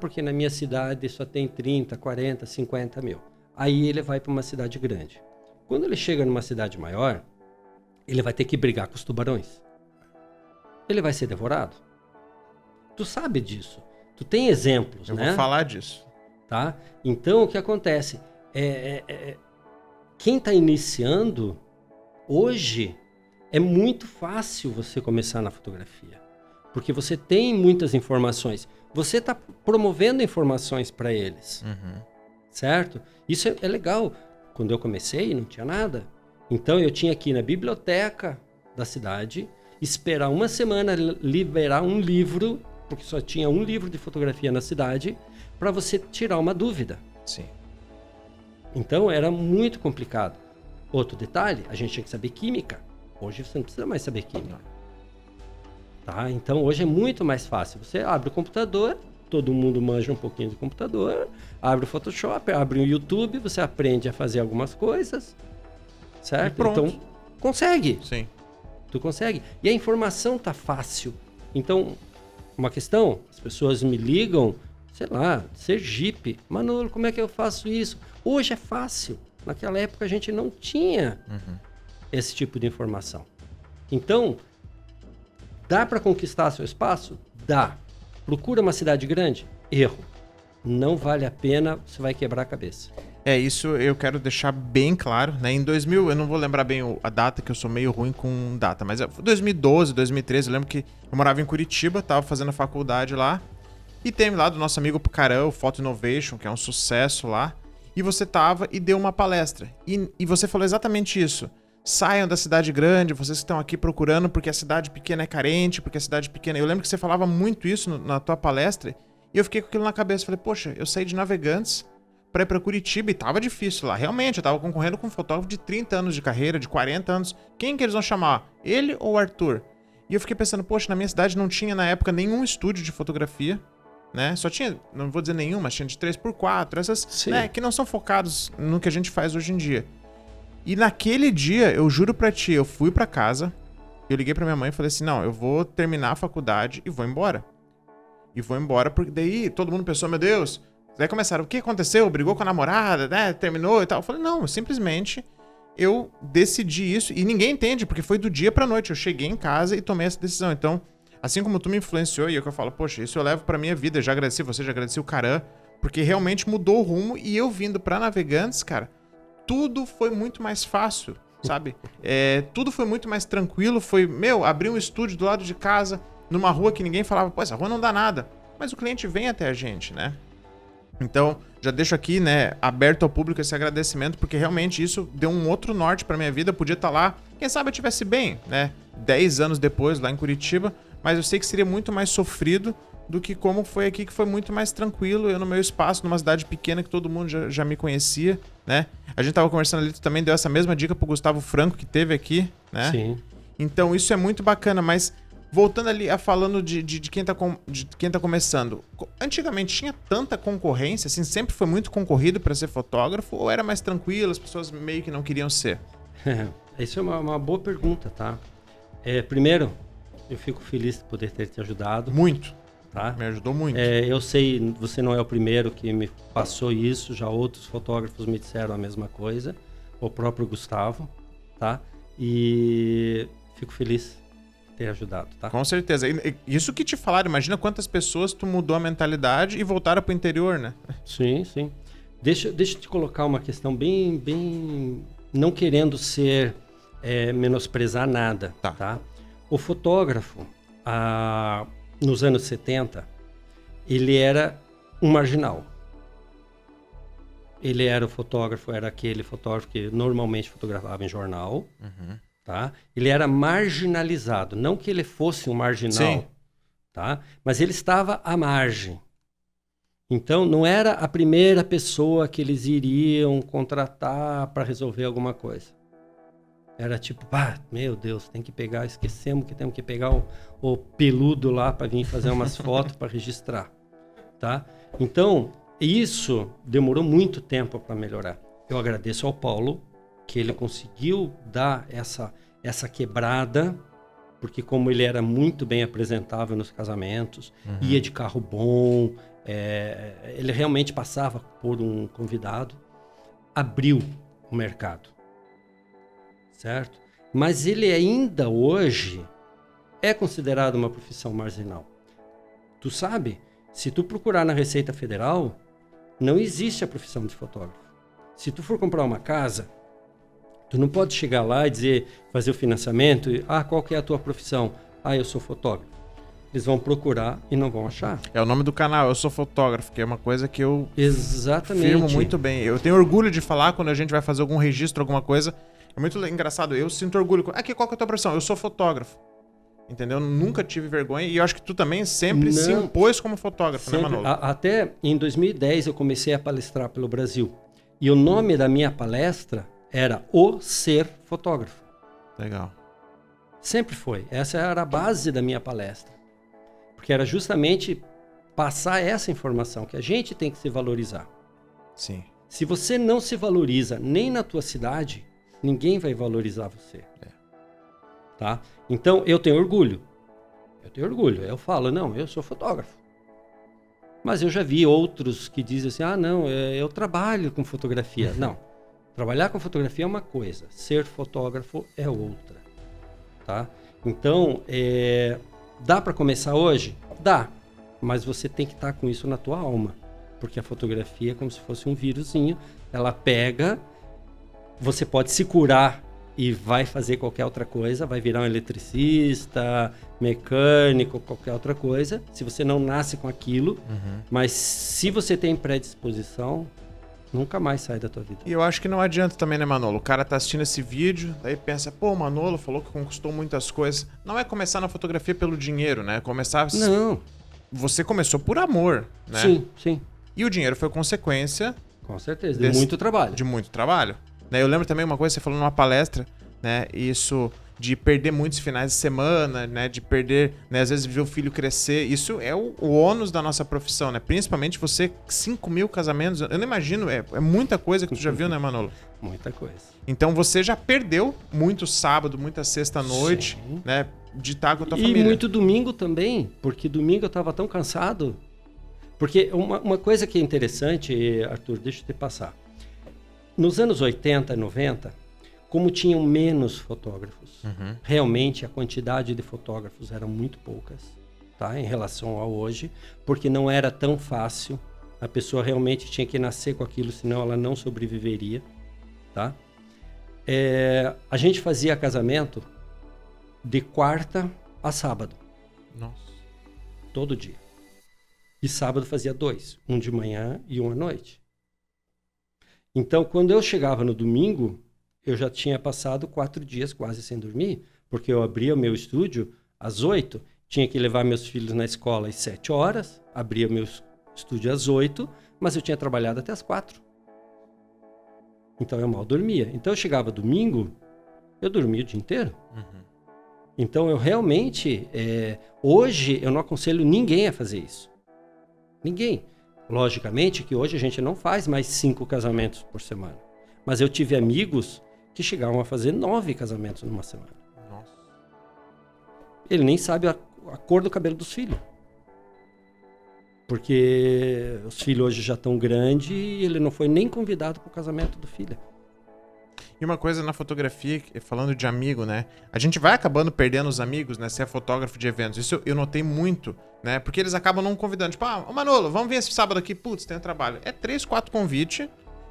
Speaker 2: Porque na minha cidade só tem 30, 40, 50 mil. Aí ele vai para uma cidade grande. Quando ele chega numa cidade maior, ele vai ter que brigar com os tubarões. Ele vai ser devorado. Tu sabe disso. Tu tem exemplos, né?
Speaker 1: Eu vou falar disso.
Speaker 2: Tá? Então, o que acontece? Quem está iniciando, hoje, é muito fácil você começar na fotografia. Porque você tem muitas informações. Você está promovendo informações para eles. Certo? Isso é legal. Quando eu comecei, não tinha nada. Então, eu tinha que ir na biblioteca da cidade, esperar uma semana liberar um livro, porque só tinha um livro de fotografia na cidade, para você tirar uma dúvida.
Speaker 1: Sim.
Speaker 2: Então, era muito complicado. Outro detalhe, a gente tinha que saber química. Hoje você não precisa mais saber química. Tá? Então, hoje é muito mais fácil. Você abre o computador, todo mundo manja um pouquinho do computador, abre o Photoshop, abre o YouTube, você aprende a fazer algumas coisas, certo? Então, consegue.
Speaker 1: Sim.
Speaker 2: Tu consegue. E a informação tá fácil. Então, uma questão, as pessoas me ligam, sei lá, Sergipe, Manolo, como é que eu faço isso? Hoje é fácil. Naquela época a gente não tinha esse tipo de informação. Então, dá para conquistar seu espaço? Dá. Procura uma cidade grande? Erro. Não vale a pena, você vai quebrar a cabeça.
Speaker 1: Isso eu quero deixar bem claro, né? Em 2000, eu não vou lembrar bem a data, que eu sou meio ruim com data, mas foi 2012, 2013, eu lembro que eu morava em Curitiba, tava fazendo a faculdade lá, e tem lá do nosso amigo Pucarão, Photo Innovation, que é um sucesso lá, e você tava e deu uma palestra. E você falou exatamente isso. Saiam da cidade grande, vocês que estão aqui procurando, porque a cidade pequena é carente, porque a cidade pequena... Eu lembro que você falava muito isso na tua palestra, e eu fiquei com aquilo na cabeça. Falei, poxa, eu saí de Navegantes pra ir pra Curitiba e tava difícil lá. Realmente, eu tava concorrendo com um fotógrafo de 30 anos de carreira, de 40 anos. Quem que eles vão chamar? Ele ou o Arthur? E eu fiquei pensando, poxa, na minha cidade não tinha na época nenhum estúdio de fotografia. né? Só tinha, não vou dizer nenhuma, mas tinha de 3x4, essas, né, que não são focados no que a gente faz hoje em dia. E naquele dia, eu juro pra ti, eu fui pra casa, eu liguei pra minha mãe e falei assim, não, eu vou terminar a faculdade e vou embora. E vou embora, porque daí todo mundo pensou, meu Deus, daí começaram, o que aconteceu? Brigou com a namorada, né? Terminou e tal. Eu falei, não, simplesmente eu decidi isso, e ninguém entende, porque foi do dia pra noite, eu cheguei em casa e tomei essa decisão. Então, assim como tu me influenciou, e é o que eu falo, poxa, isso eu levo pra minha vida, já agradeci você, já agradeci o Caran, porque realmente mudou o rumo, e eu vindo pra Navegantes, cara, tudo foi muito mais fácil, sabe? Tudo foi muito mais tranquilo, foi, abri um estúdio do lado de casa, numa rua que ninguém falava, pô, essa rua não dá nada, mas o cliente vem até a gente, né? Então, já deixo aqui, né, aberto ao público esse agradecimento, porque realmente isso deu um outro norte pra minha vida, eu podia estar lá, quem sabe eu estivesse bem, né, 10 anos depois, lá em Curitiba, mas eu sei que seria muito mais sofrido do que como foi aqui, que foi muito mais tranquilo, eu no meu espaço, numa cidade pequena que todo mundo já me conhecia, né. A gente tava conversando ali, tu também deu essa mesma dica pro Gustavo Franco, que teve aqui, né.
Speaker 2: Sim.
Speaker 1: Então isso é muito bacana, mas voltando ali a falando de quem tá começando, antigamente tinha tanta concorrência, assim, sempre foi muito concorrido para ser fotógrafo, ou era mais tranquilo, as pessoas meio que não queriam ser?
Speaker 2: Isso é uma boa pergunta, tá? Primeiro, eu fico feliz de poder ter te ajudado.
Speaker 1: Muito.
Speaker 2: Tá?
Speaker 1: Me ajudou muito.
Speaker 2: Eu sei, você não é o primeiro que me passou isso, já outros fotógrafos me disseram a mesma coisa, o próprio Gustavo, tá? E fico feliz de ter ajudado, tá?
Speaker 1: Com certeza. Isso que te falaram, imagina quantas pessoas tu mudou a mentalidade e voltaram pro interior, né?
Speaker 2: Sim, sim. Deixa eu te colocar uma questão bem não querendo ser menosprezar nada, tá? O fotógrafo, nos anos 70, ele era um marginal. Ele era era aquele fotógrafo que normalmente fotografava em jornal, tá? Ele era marginalizado, não que ele fosse um marginal, sim, tá? Mas ele estava à margem. Então, não era a primeira pessoa que eles iriam contratar para resolver alguma coisa. Era tipo, meu Deus, esquecemos que temos que pegar o peludo lá para vir fazer umas fotos para registrar, tá? Então, isso demorou muito tempo para melhorar. Eu agradeço ao Paulo que ele conseguiu dar essa quebrada, porque como ele era muito bem apresentável nos casamentos, ia de carro bom, ele realmente passava por um convidado, abriu o mercado. Certo? Mas ele ainda hoje é considerado uma profissão marginal. Tu sabe, se tu procurar na Receita Federal, não existe a profissão de fotógrafo. Se tu for comprar uma casa, tu não pode chegar lá e fazer o financiamento e, qual que é a tua profissão? Eu sou fotógrafo. Eles vão procurar e não vão achar.
Speaker 1: É o nome do canal, Eu Sou Fotógrafo, que é uma coisa que eu
Speaker 2: exatamente
Speaker 1: firmo muito bem. Eu tenho orgulho de falar quando a gente vai fazer algum registro, alguma coisa. É muito engraçado, eu sinto orgulho. Qual que é a tua profissão? Eu sou fotógrafo. Entendeu? Nunca tive vergonha e eu acho que tu também sempre se impôs como fotógrafo,
Speaker 2: sempre,
Speaker 1: né, Manolo?
Speaker 2: Até em 2010 eu comecei a palestrar pelo Brasil. E o nome da minha palestra era O Ser Fotógrafo.
Speaker 1: Legal.
Speaker 2: Sempre foi. Essa era a base da minha palestra. Porque era justamente passar essa informação, que a gente tem que se valorizar.
Speaker 1: Sim.
Speaker 2: Se você não se valoriza nem na tua cidade, ninguém vai valorizar você. Tá? Então, eu tenho orgulho. Eu falo, não, eu sou fotógrafo. Mas eu já vi outros que dizem assim, não, eu trabalho com fotografia. Não, trabalhar com fotografia é uma coisa, ser fotógrafo é outra. Tá? Então, dá para começar hoje? Dá, mas você tem que estar com isso na tua alma. Porque a fotografia é como se fosse um vírusinho, ela pega... Você pode se curar e vai fazer qualquer outra coisa, vai virar um eletricista, mecânico, qualquer outra coisa, se você não nasce com aquilo, mas se você tem predisposição, nunca mais sai da tua vida.
Speaker 1: E eu acho que não adianta também, né, Manolo? O cara tá assistindo esse vídeo, daí pensa, o Manolo falou que conquistou muitas coisas. Não é começar na fotografia pelo dinheiro, né?
Speaker 2: Não.
Speaker 1: Você começou por amor, né?
Speaker 2: Sim.
Speaker 1: E o dinheiro foi consequência...
Speaker 2: Com certeza, de muito trabalho.
Speaker 1: De muito trabalho. Eu lembro também uma coisa que você falou numa palestra, né? Isso de perder muitos finais de semana, né? De perder, né? Às vezes ver o filho crescer. Isso é o ônus da nossa profissão, né? Principalmente você, 5 mil casamentos. Eu não imagino, é muita coisa que tu já viu, né, Manolo?
Speaker 2: Muita coisa.
Speaker 1: Então você já perdeu muito sábado, muita sexta-noite, né? De estar com a tua família.
Speaker 2: E muito domingo também, porque domingo eu estava tão cansado. Porque uma coisa que é interessante, Arthur, deixa eu te passar. Nos anos 80 e 90, como tinham menos fotógrafos, realmente a quantidade de fotógrafos era muito poucas, tá? Em relação a hoje, porque não era tão fácil. A pessoa realmente tinha que nascer com aquilo, senão ela não sobreviveria, tá? A gente fazia casamento de quarta a sábado.
Speaker 1: Nossa.
Speaker 2: Todo dia. E sábado fazia 2, um de manhã e um à noite. Então, quando eu chegava no domingo, eu já tinha passado 4 dias quase sem dormir, porque eu abria o meu estúdio às 8, tinha que levar meus filhos na escola às 7 horas, abria meu estúdio às 8, mas eu tinha trabalhado até às 4. Então eu mal dormia. Então eu chegava domingo, eu dormia o dia inteiro. Então eu realmente, hoje eu não aconselho ninguém a fazer isso. Ninguém. Logicamente que hoje a gente não faz mais 5 casamentos por semana. Mas eu tive amigos que chegavam a fazer 9 casamentos numa semana.
Speaker 1: Nossa.
Speaker 2: Ele nem sabe a cor do cabelo dos filhos. Porque os filhos hoje já estão grandes e ele não foi nem convidado para o casamento do filho.
Speaker 1: E uma coisa na fotografia, falando de amigo, né? A gente vai acabando perdendo os amigos, né? Se é fotógrafo de eventos. Isso eu notei muito, né? Porque eles acabam não convidando. Tipo, ô Manolo, vamos vir esse sábado aqui. Putz, tem um trabalho. 3, 4 convites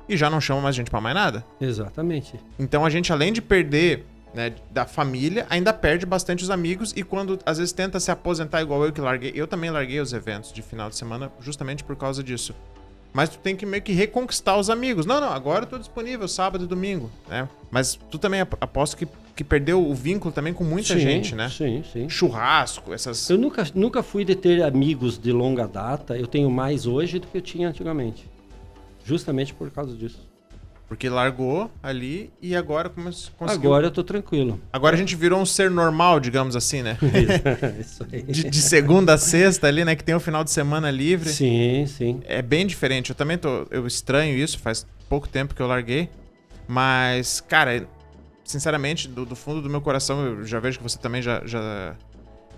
Speaker 1: e já não chamam mais gente pra mais nada.
Speaker 2: Exatamente.
Speaker 1: Então a gente, além de perder, né, da família, ainda perde bastante os amigos. E quando às vezes tenta se aposentar igual eu que larguei, eu também larguei os eventos de final de semana justamente por causa disso. Mas tu tem que meio que reconquistar os amigos. Não, agora eu tô disponível sábado e domingo, né? Mas tu também aposto que perdeu o vínculo também com muita gente, né?
Speaker 2: Sim.
Speaker 1: Churrasco, essas...
Speaker 2: Eu nunca fui de ter amigos de longa data. Eu tenho mais hoje do que eu tinha antigamente. Justamente por causa disso.
Speaker 1: Porque largou ali e agora conseguiu...
Speaker 2: Agora eu tô tranquilo.
Speaker 1: Agora a gente virou um ser normal, digamos assim, né?
Speaker 2: Isso aí.
Speaker 1: De segunda a sexta ali, né? Que tem o final de semana livre.
Speaker 2: Sim.
Speaker 1: É bem diferente. Eu também eu estranho isso, faz pouco tempo que eu larguei. Mas, cara, sinceramente, do fundo do meu coração, eu já vejo que você também já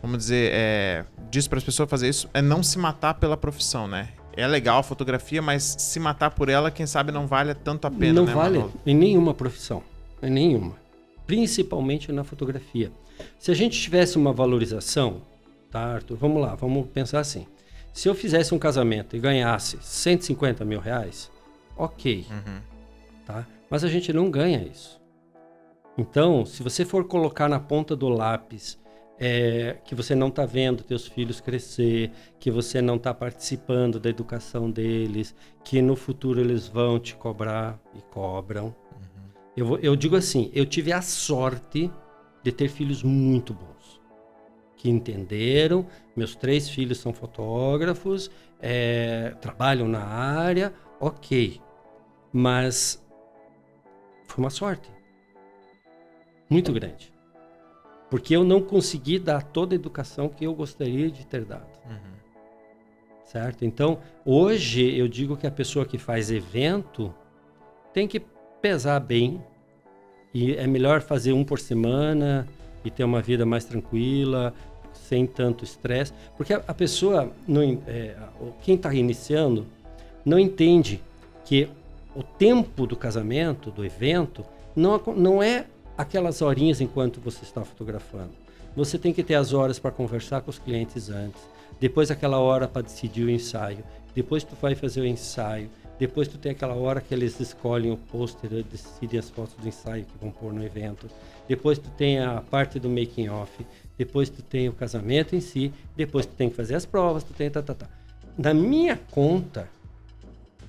Speaker 1: vamos dizer, diz para as pessoas fazer isso, é não se matar pela profissão, né? É legal a fotografia, mas se matar por ela, quem sabe não vale tanto a pena,
Speaker 2: não
Speaker 1: né,
Speaker 2: vale
Speaker 1: Manolo?
Speaker 2: em nenhuma profissão. Em nenhuma. Principalmente na fotografia. Se a gente tivesse uma valorização, tá, Arthur? Vamos lá, vamos pensar assim. Se eu fizesse um casamento e ganhasse 150 mil reais, ok. Tá? Mas a gente não ganha isso. Então, se você for colocar na ponta do lápis que você não está vendo teus filhos crescer, que você não está participando da educação deles, que no futuro eles vão te cobrar e cobram. Eu digo assim, eu tive a sorte de ter filhos muito bons, que entenderam. Meus 3 filhos são fotógrafos, trabalham na área, ok. Mas foi uma sorte muito grande. Porque eu não consegui dar toda a educação que eu gostaria de ter dado. Certo? Então, hoje eu digo que a pessoa que faz evento tem que pesar bem. E é melhor fazer um por semana e ter uma vida mais tranquila, sem tanto estresse. Porque a pessoa, quem está iniciando, não entende que o tempo do casamento, do evento, não é aquelas horinhas enquanto você está fotografando. Você tem que ter as horas para conversar com os clientes antes, depois aquela hora para decidir o ensaio, depois tu vai fazer o ensaio, depois tu tem aquela hora que eles escolhem o pôster, decidem as fotos do ensaio que vão pôr no evento, depois tu tem a parte do making off, depois tu tem o casamento em si, depois tu tem que fazer as provas, tu tem Na minha conta,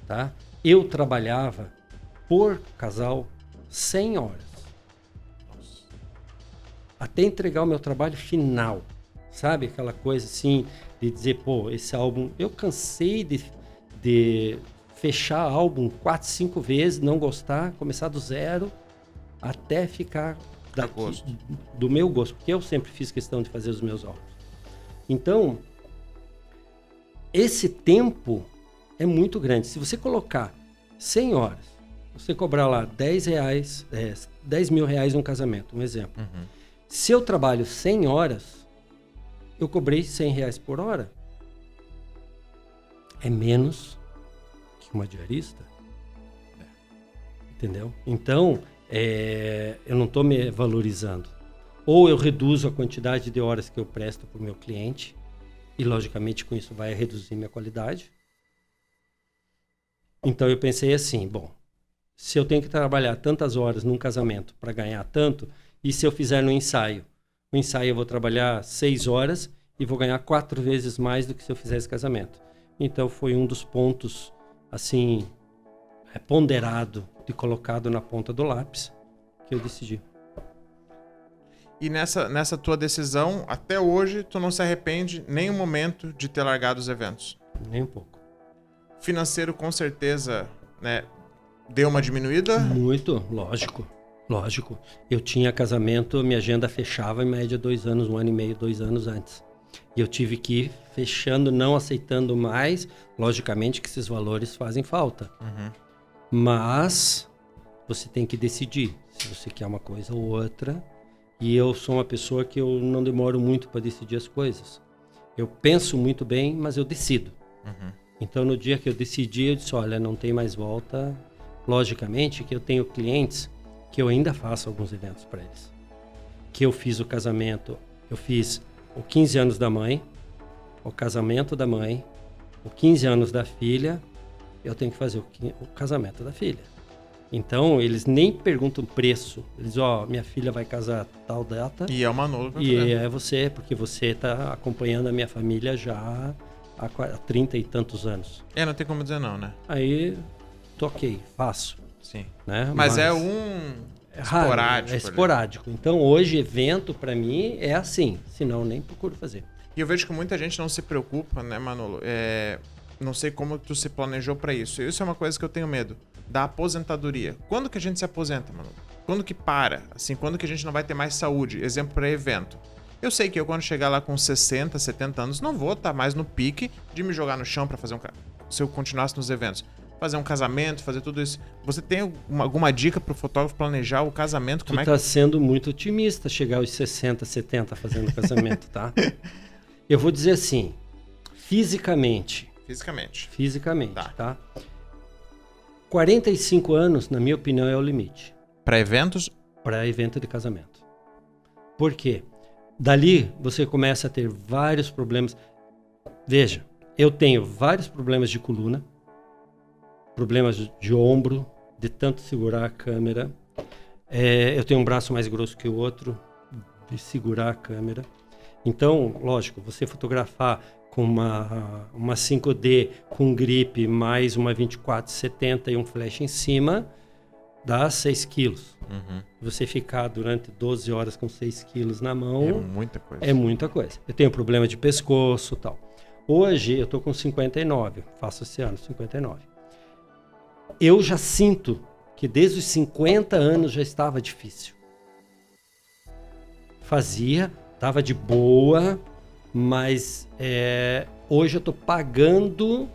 Speaker 2: tá? Eu trabalhava por casal 100 horas. Até entregar o meu trabalho final, sabe? Aquela coisa assim, de dizer, pô, esse álbum... Eu cansei de fechar álbum 4, 5 vezes, não gostar, começar do zero, até ficar do meu gosto, porque eu sempre fiz questão de fazer os meus óculos. Então, esse tempo é muito grande. Se você colocar 100 horas, você cobrar lá R$10 mil num casamento, um exemplo. Uhum. Se eu trabalho 100 horas, eu cobrei R$100 por hora. É menos que uma diarista. Entendeu? Então, eu não estou me valorizando. Ou eu reduzo a quantidade de horas que eu presto para o meu cliente, e logicamente com isso vai reduzir minha qualidade. Então eu pensei assim, bom, se eu tenho que trabalhar tantas horas num casamento para ganhar tanto, e se eu fizer no ensaio? No ensaio eu vou trabalhar 6 horas e vou ganhar 4 vezes mais do que se eu fizesse casamento. Então foi um dos pontos, assim, ponderado e colocado na ponta do lápis que eu decidi.
Speaker 1: E nessa tua decisão, até hoje, tu não se arrepende nem um momento de ter largado os eventos?
Speaker 2: Nem um pouco.
Speaker 1: Financeiro, com certeza, né, deu uma diminuída?
Speaker 2: Muito, lógico. Eu tinha casamento, minha agenda fechava em média 2 anos, 1 ano e meio, 2 anos antes. E eu tive que ir fechando, não aceitando mais. Logicamente que esses valores fazem falta. Uhum. Mas você tem que decidir se você quer uma coisa ou outra. E eu sou uma pessoa que eu não demoro muito para decidir as coisas. Eu penso muito bem, mas eu decido. Uhum. Então, no dia que eu decidi, eu disse, olha, não tem mais volta. Logicamente que eu tenho clientes que eu ainda faço alguns eventos para eles. Que eu fiz o casamento, eu fiz o 15 anos da mãe, o casamento da mãe, o 15 anos da filha, eu tenho que fazer o casamento da filha. Então, eles nem perguntam preço. Eles dizem, minha filha vai casar tal data.
Speaker 1: E é o Manolo.
Speaker 2: E é você, porque você está acompanhando a minha família já há 30 e tantos anos.
Speaker 1: Não tem como dizer não, né?
Speaker 2: Aí, toquei, faço.
Speaker 1: Sim.
Speaker 2: Né?
Speaker 1: Mas é
Speaker 2: esporádico. É esporádico. Então, hoje, evento, para mim, é assim. Senão, nem procuro fazer.
Speaker 1: E eu vejo que muita gente não se preocupa, né, Manolo? Não sei como tu se planejou para isso. Isso é uma coisa que eu tenho medo. Da aposentadoria. Quando que a gente se aposenta, Manolo? Quando que para? Assim, quando que a gente não vai ter mais saúde? Exemplo para evento. Eu sei que eu, quando chegar lá com 60, 70 anos, não vou estar mais no pique de me jogar no chão para fazer se eu continuasse nos eventos. Fazer um casamento, fazer tudo isso. Você tem alguma dica pro fotógrafo planejar o casamento?
Speaker 2: Tu tá sendo muito otimista chegar aos 60, 70 fazendo casamento, tá? Eu vou dizer assim, fisicamente, tá? 45 anos, na minha opinião, é o limite.
Speaker 1: Para eventos?
Speaker 2: Para evento de casamento. Por quê? Dali você começa a ter vários problemas. Veja, eu tenho vários problemas de coluna, problemas de ombro, de tanto segurar a câmera. Eu tenho um braço mais grosso que o outro, de segurar a câmera. Então, lógico, você fotografar com uma 5D com grip mais uma 24-70 e um flash em cima, dá 6 quilos. Uhum. Você ficar durante 12 horas com 6 quilos na mão...
Speaker 1: É muita coisa.
Speaker 2: Eu tenho problema de pescoço e tal. Hoje eu tô com 59, faço esse ano 59. Eu já sinto que desde os 50 anos já estava difícil. Estava de boa, mas hoje eu estou pagando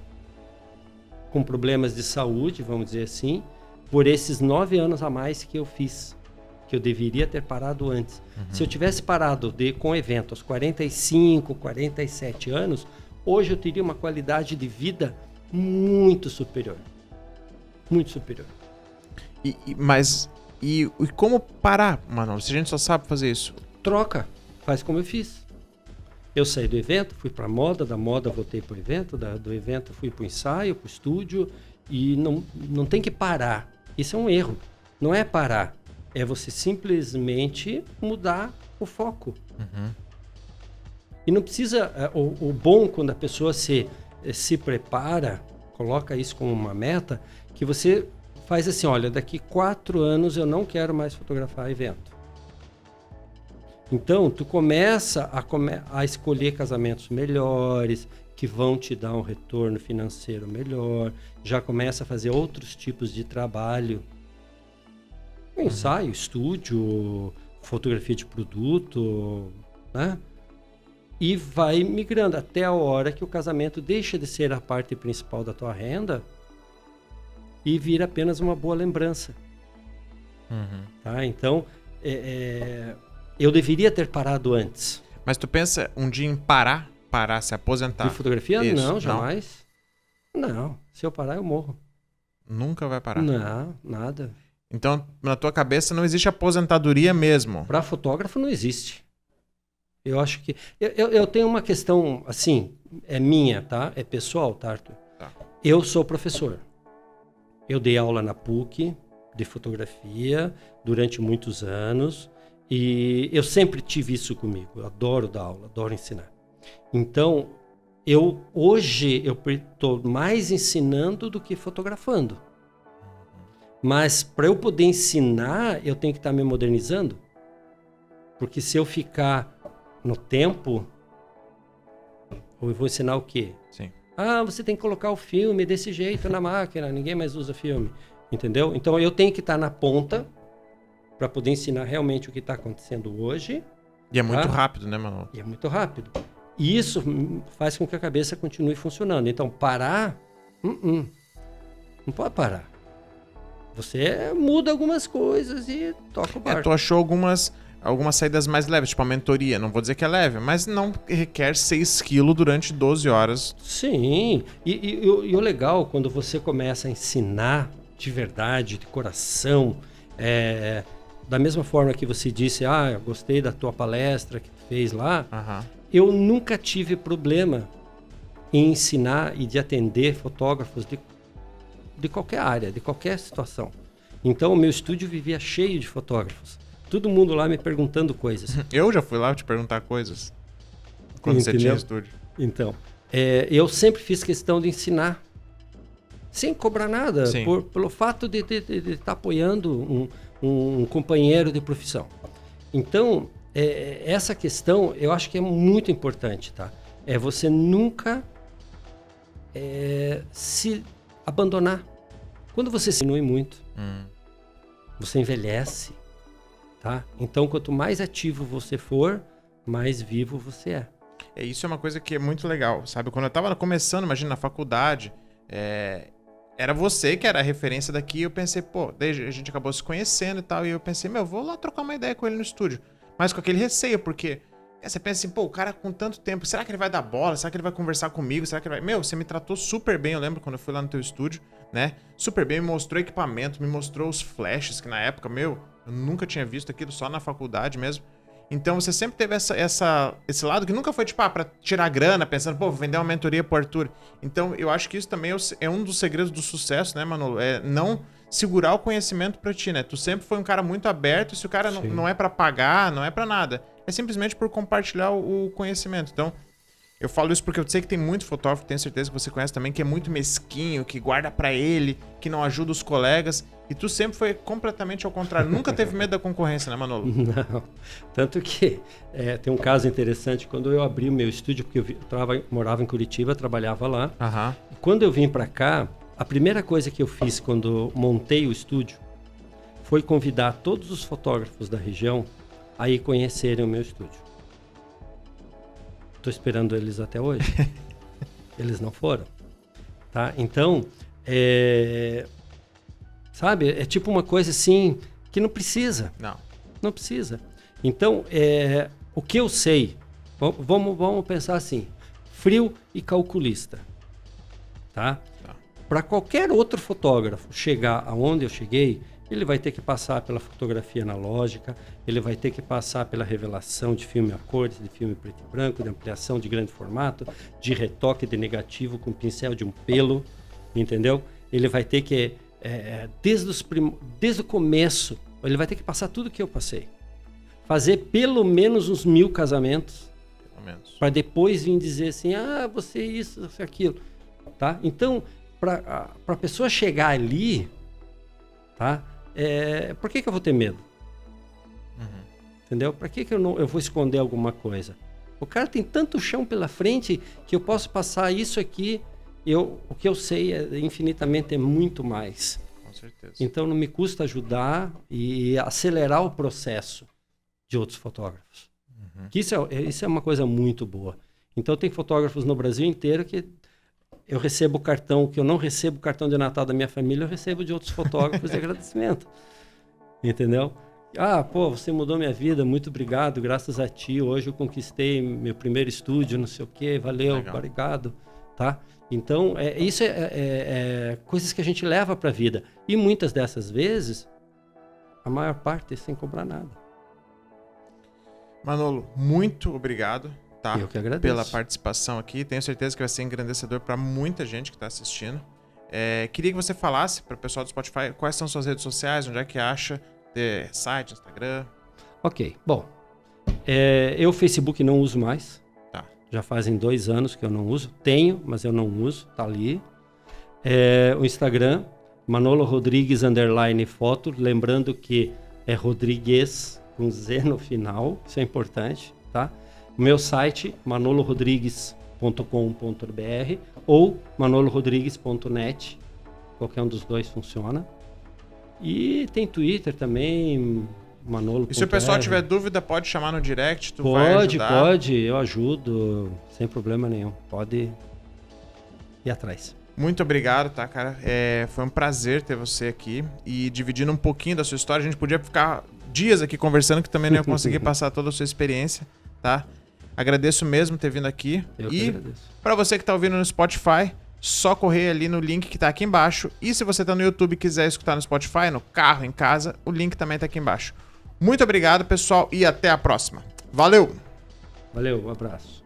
Speaker 2: com problemas de saúde, vamos dizer assim, por esses 9 anos a mais que eu fiz, que eu deveria ter parado antes. Uhum. Se eu tivesse parado com evento aos 45, 47 anos, hoje eu teria uma qualidade de vida muito superior. Muito superior.
Speaker 1: Mas como parar, Manolo? Se a gente só sabe fazer isso?
Speaker 2: Troca. Faz como eu fiz. Eu saí do evento, fui para moda, da moda voltei para o evento, do evento fui para o ensaio, para o estúdio, e não tem que parar. Isso é um erro. Não é parar. É você simplesmente mudar o foco. Uhum. E não precisa... O bom quando a pessoa se prepara, coloca isso como uma meta, que você faz assim, olha, daqui 4 anos eu não quero mais fotografar evento. Então, tu começa a escolher casamentos melhores, que vão te dar um retorno financeiro melhor, já começa a fazer outros tipos de trabalho. Ensaio, estúdio, fotografia de produto, né? E vai migrando até a hora que o casamento deixa de ser a parte principal da tua renda e vira apenas uma boa lembrança. Tá? Então, eu deveria ter parado antes.
Speaker 1: Mas tu pensa um dia em parar, se aposentar?
Speaker 2: De fotografia?
Speaker 1: Isso.
Speaker 2: Não, jamais. Não, se eu parar eu morro.
Speaker 1: Nunca vai parar?
Speaker 2: Não, nada.
Speaker 1: Então, na tua cabeça não existe aposentadoria mesmo?
Speaker 2: Para fotógrafo não existe. Eu acho que... Eu tenho uma questão, assim, é minha, tá? É pessoal, tá, Arthur?
Speaker 1: Tá.
Speaker 2: Eu sou professor. Eu dei aula na PUC de fotografia durante muitos anos e eu sempre tive isso comigo. Eu adoro dar aula, adoro ensinar. Então, hoje eu estou mais ensinando do que fotografando. Mas para eu poder ensinar, eu tenho que estar me modernizando. Porque se eu ficar no tempo, eu vou ensinar o quê?
Speaker 1: Sim.
Speaker 2: Você tem que colocar o filme desse jeito na máquina, ninguém mais usa filme. Entendeu? Então eu tenho que estar na ponta para poder ensinar realmente o que está acontecendo hoje.
Speaker 1: E é muito rápido, né, Manolo?
Speaker 2: E é muito rápido. E isso faz com que a cabeça continue funcionando. Então, parar, não pode parar. Você muda algumas coisas e toca o barco.
Speaker 1: Tu achou algumas saídas mais leves, tipo a mentoria. Não vou dizer que é leve, mas não requer 6 quilos durante 12 horas.
Speaker 2: Sim. E o legal, quando você começa a ensinar de verdade, de coração, da mesma forma que você disse, eu gostei da tua palestra que tu fez lá, eu nunca tive problema em ensinar e de atender fotógrafos de qualquer área, de qualquer situação. Então, o meu estúdio vivia cheio de fotógrafos. Todo mundo lá me perguntando coisas.
Speaker 1: Eu já fui lá te perguntar coisas quando você tinha estúdio.
Speaker 2: Então, eu sempre fiz questão de ensinar, sem cobrar nada, pelo fato de estar apoiando um companheiro de profissão. Então, essa questão eu acho que é muito importante, tá? É você nunca se abandonar. Quando você se inui muito, você envelhece, tá? Então, quanto mais ativo você for, mais vivo você é.
Speaker 1: Isso é uma coisa que é muito legal, sabe? Quando eu tava começando, imagina, na faculdade, era você que era a referência daqui, eu pensei, daí a gente acabou se conhecendo e tal, e eu pensei, vou lá trocar uma ideia com ele no estúdio. Mas com aquele receio, porque você pensa assim, o cara com tanto tempo, será que ele vai dar bola? Será que ele vai conversar comigo? Será que ele vai... Você me tratou super bem, eu lembro quando eu fui lá no teu estúdio, né? Super bem, me mostrou equipamento, me mostrou os flashes, que na época, eu nunca tinha visto aquilo, só na faculdade mesmo. Então você sempre teve esse lado que nunca foi tipo, pra tirar grana, pensando, vou vender uma mentoria pro Arthur. Então eu acho que isso também é um dos segredos do sucesso, né, Manolo? É não segurar o conhecimento pra ti, né? Tu sempre foi um cara muito aberto, e se o cara não é pra pagar, não é pra nada. É simplesmente por compartilhar o conhecimento. Então, eu falo isso porque eu sei que tem muito fotógrafo, tenho certeza que você conhece também, que é muito mesquinho, que guarda pra ele, que não ajuda os colegas. E tu sempre foi completamente ao contrário. Nunca teve medo da concorrência, né, Manolo?
Speaker 2: Não. Tanto que tem um caso interessante. Quando eu abri o meu estúdio, porque eu morava em Curitiba, trabalhava lá. E quando eu vim pra cá, a primeira coisa que eu fiz quando montei o estúdio foi convidar todos os fotógrafos da região a ir conhecerem o meu estúdio. Estou esperando eles até hoje. Eles não foram. Tá? Então, sabe? É tipo uma coisa assim que não precisa. Não precisa. Então, o que eu sei, vamos pensar assim, frio e calculista. Tá? Para qualquer outro fotógrafo chegar aonde eu cheguei, ele vai ter que passar pela fotografia analógica, ele vai ter que passar pela revelação de filme a cores, de filme preto e branco, de ampliação de grande formato, de retoque de negativo com pincel de um pelo, entendeu? Ele vai ter que, desde o começo, ele vai ter que passar tudo que eu passei. Fazer pelo menos uns 1000 casamentos, para depois vir dizer assim, você isso, você aquilo. Tá? Então, para a pessoa chegar ali, tá? Por que eu vou ter medo? Entendeu? Para que eu vou esconder alguma coisa? O cara tem tanto chão pela frente que eu posso passar isso aqui. O que eu sei infinitamente é muito mais.
Speaker 1: Com certeza.
Speaker 2: Então não me custa ajudar e acelerar o processo. de outros fotógrafos. Que isso é uma coisa muito boa. Então tem fotógrafos no Brasil inteiro que eu recebo cartão, que eu não recebo cartão de Natal da minha família, eu recebo de outros fotógrafos de agradecimento. Entendeu? Você mudou minha vida, muito obrigado, graças a ti, hoje eu conquistei meu primeiro estúdio, não sei o quê, valeu, legal. Obrigado, tá? Então, isso é coisas que a gente leva para a vida. E muitas dessas vezes, a maior parte é sem cobrar nada.
Speaker 1: Manolo, muito obrigado, tá?
Speaker 2: Eu que agradeço.
Speaker 1: Pela participação aqui. Tenho certeza que vai ser engrandecedor para muita gente que está assistindo. Queria que você falasse para o pessoal do Spotify quais são suas redes sociais, onde é que acha, site, Instagram.
Speaker 2: Ok, bom, eu Facebook não uso mais,
Speaker 1: tá.
Speaker 2: Já fazem 2 anos que eu não uso, tenho, mas eu não uso, tá ali. O Instagram, Manolo Rodrigues _foto, lembrando que é Rodrigues com Z no final, isso é importante, tá? O meu site, manolorodrigues.com.br ou manolorodrigues.net, qualquer um dos dois funciona. E tem Twitter também, Manolo.
Speaker 1: E se o pessoal tiver dúvida, pode chamar no direct,
Speaker 2: vai ajudar? Pode, eu ajudo, sem problema nenhum. Pode ir atrás.
Speaker 1: Muito obrigado, tá, cara? Foi um prazer ter você aqui e dividindo um pouquinho da sua história. A gente podia ficar dias aqui conversando, que também não ia conseguir passar toda a sua experiência, tá? Agradeço mesmo ter vindo aqui.
Speaker 2: Eu que agradeço.
Speaker 1: Para você que tá ouvindo no Spotify, só correr ali no link que tá aqui embaixo. E se você tá no YouTube e quiser escutar no Spotify, no carro, em casa, o link também tá aqui embaixo. Muito obrigado, pessoal, e até a próxima. Valeu!
Speaker 2: Valeu, um abraço.